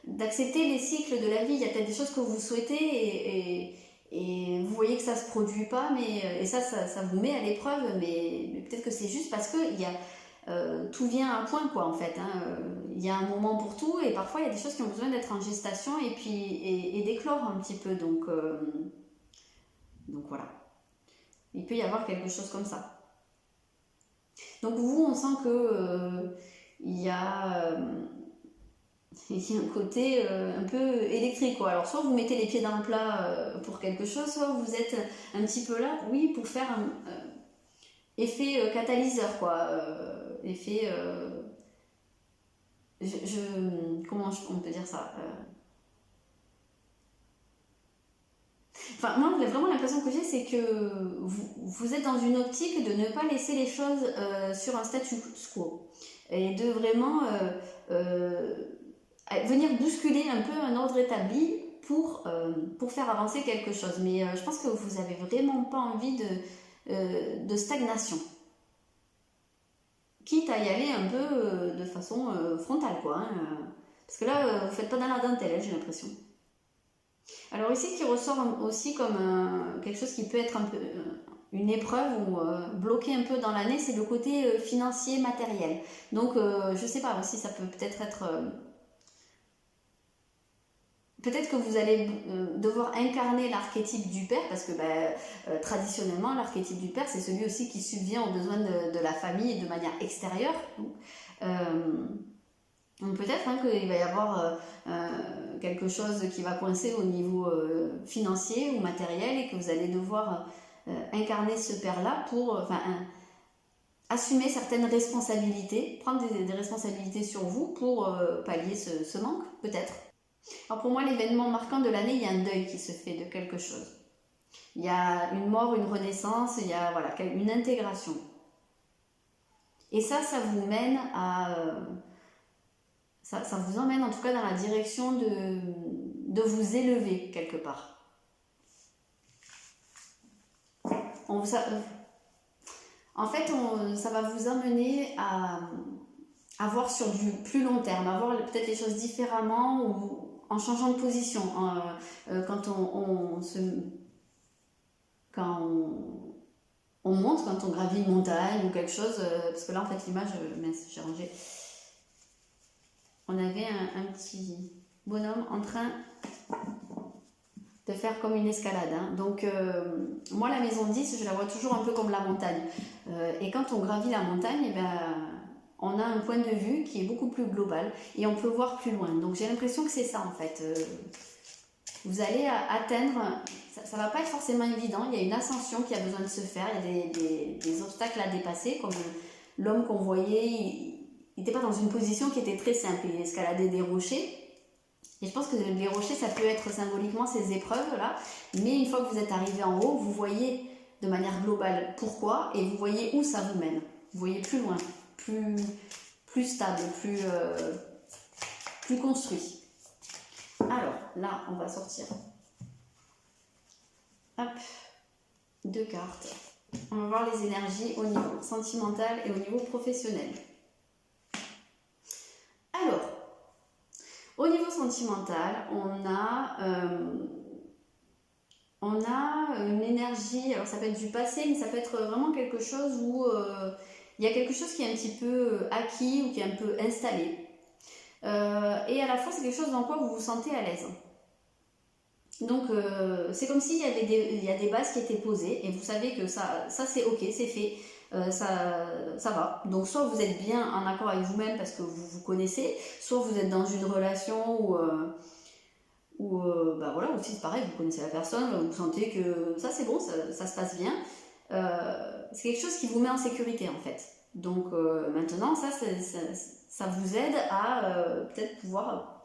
d'accepter les cycles de la vie. Il y a peut-être des choses que vous souhaitez et vous voyez que ça se produit pas, et ça vous met à l'épreuve, mais peut-être que c'est juste parce que tout vient à point quoi en fait. Il y a un moment pour tout et parfois il y a des choses qui ont besoin d'être en gestation et d'éclore un petit peu. Donc voilà. Il peut y avoir quelque chose comme ça. Donc vous, on sent que il y a un côté un peu électrique quoi. Alors soit vous mettez les pieds dans le plat pour quelque chose, soit vous êtes un petit peu là, oui, pour faire un effet catalyseur quoi. Effet comment on peut dire ça moi, vraiment l'impression que j'ai, c'est que vous êtes dans une optique de ne pas laisser les choses sur un statu quo et de vraiment venir bousculer un peu un ordre établi pour faire avancer quelque chose. Mais je pense que vous n'avez vraiment pas envie de stagnation. Quitte à y aller un peu de façon frontale, quoi. Parce que là, vous ne faites pas dans la dentelle, j'ai l'impression. Alors ici, qui ressort aussi comme quelque chose qui peut être un peu une épreuve ou bloquer un peu dans l'année, c'est le côté financier, matériel. Donc, je sais pas aussi, ça peut peut-être être... peut-être que vous allez devoir incarner l'archétype du père, parce que traditionnellement, l'archétype du père, c'est celui aussi qui subvient aux besoins de la famille de manière extérieure. Donc peut-être qu'il va y avoir quelque chose qui va coincer au niveau financier ou matériel et que vous allez devoir incarner ce père-là pour assumer certaines responsabilités, prendre des responsabilités sur vous pour pallier ce manque, peut-être. Alors pour moi, l'événement marquant de l'année, il y a un deuil qui se fait de quelque chose. Il y a une mort, une renaissance, il y a une intégration. Et ça vous mène à... ça vous emmène en tout cas dans la direction de vous élever quelque part. En fait, ça va vous amener à voir sur du plus long terme, à voir peut-être les choses différemment ou en changeant de position. Quand on monte, quand on gravit une montagne ou quelque chose, parce que là en fait l'image, mince, j'ai rangé. On avait un petit bonhomme en train de faire comme une escalade. Donc moi la maison 10, je la vois toujours un peu comme la montagne. Et quand on gravit la montagne, on a un point de vue qui est beaucoup plus global et on peut voir plus loin. Donc j'ai l'impression que c'est ça en fait. Vous allez atteindre, ça va pas être forcément évident, il y a une ascension qui a besoin de se faire, il y a des obstacles à dépasser, comme l'homme qu'on voyait, il n'était pas dans une position qui était très simple, il escaladait des rochers. Et je pense que les rochers, ça peut être symboliquement ces épreuves-là, mais une fois que vous êtes arrivé en haut, vous voyez de manière globale pourquoi, et vous voyez où ça vous mène. Vous voyez plus loin, plus stable, plus construit. Alors, là, on va sortir 2 cartes. On va voir les énergies au niveau sentimental et au niveau professionnel. Alors, au niveau sentimental, on a une énergie, alors ça peut être du passé, mais ça peut être vraiment quelque chose où il y a quelque chose qui est un petit peu acquis ou qui est un peu installé. Et à la fois, c'est quelque chose dans quoi vous vous sentez à l'aise. Donc, c'est comme s'il y a des bases qui étaient posées et vous savez que ça c'est ok, c'est fait. Ça va. Donc soit vous êtes bien en accord avec vous-même parce que vous vous connaissez, soit vous êtes dans une relation où voilà, aussi c'est pareil, vous connaissez la personne, vous sentez que ça c'est bon, ça se passe bien. C'est quelque chose qui vous met en sécurité en fait. Donc maintenant, ça vous aide à peut-être pouvoir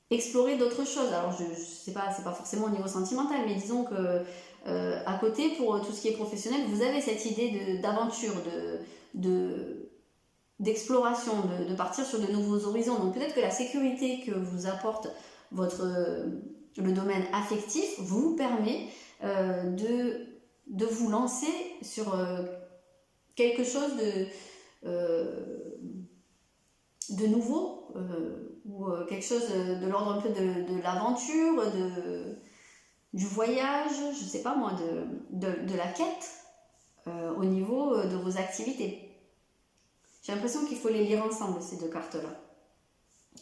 explorer d'autres choses. Alors c'est pas forcément au niveau sentimental, mais disons que à côté, pour tout ce qui est professionnel, vous avez cette idée d'aventure, d'exploration, de partir sur de nouveaux horizons. Donc peut-être que la sécurité que vous apporte le domaine affectif vous permet de vous lancer sur quelque chose de nouveau, ou quelque chose de l'ordre un peu de l'aventure, du voyage, je sais pas moi, de la quête au niveau de vos activités. J'ai l'impression qu'il faut les lire ensemble, ces 2 cartes-là.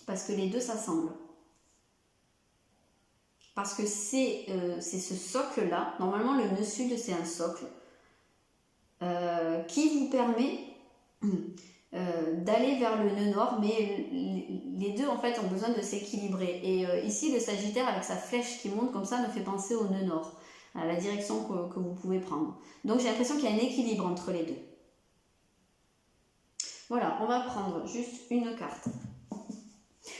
Parce que les deux s'assemblent. Parce que c'est ce socle-là, normalement le nœud sud c'est un socle, qui vous permet d'aller vers le nœud nord, mais les deux en fait ont besoin de s'équilibrer. Et ici le Sagittaire avec sa flèche qui monte comme ça me fait penser au nœud nord, à la direction que vous pouvez prendre. Donc j'ai l'impression qu'il y a un équilibre entre les deux. Voilà, on va prendre juste une carte.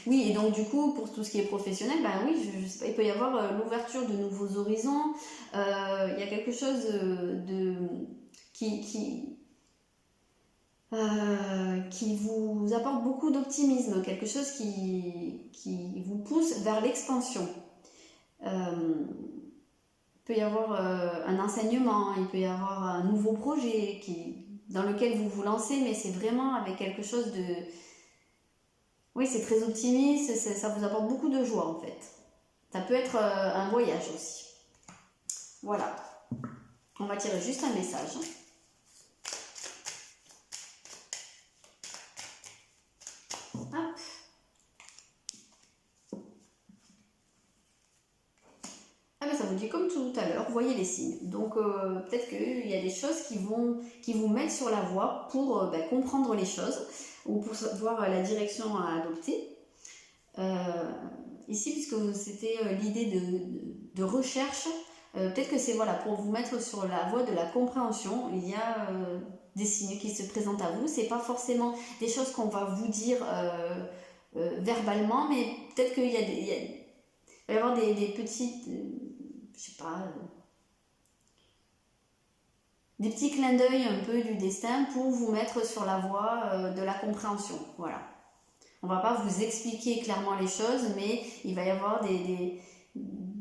Oui, et donc du coup, pour tout ce qui est professionnel, oui, je sais pas, il peut y avoir l'ouverture de nouveaux horizons. Il y a quelque chose qui vous apporte beaucoup d'optimisme, quelque chose qui vous pousse vers l'expansion. Il peut y avoir un enseignement, il peut y avoir un nouveau projet dans lequel vous vous lancez, mais c'est vraiment avec quelque chose de... Oui, c'est très optimiste, ça vous apporte beaucoup de joie en fait. Ça peut être un voyage aussi. Voilà. On va tirer juste un message. Hop. vous dis comme tout à l'heure, voyez les signes. Donc peut-être qu'il y a des choses qui vous mettent sur la voie pour comprendre les choses ou pour savoir la direction à adopter. Ici, puisque c'était l'idée de recherche, peut-être que c'est voilà, pour vous mettre sur la voie de la compréhension. Il y a des signes qui se présentent à vous. C'est pas forcément des choses qu'on va vous dire verbalement, mais peut-être qu'il va y avoir des petites, je sais pas, des petits clins d'œil un peu du destin pour vous mettre sur la voie de la compréhension. Voilà. On va pas vous expliquer clairement les choses, mais il va y avoir des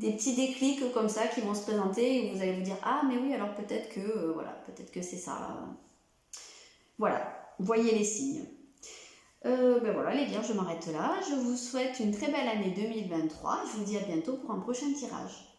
petits déclics comme ça qui vont se présenter et vous allez vous dire ah mais oui alors peut-être que voilà, peut-être que c'est ça. Voilà, voyez les signes. Voilà les Vierges, je m'arrête là. Je vous souhaite une très belle année 2023. Je vous dis à bientôt pour un prochain tirage.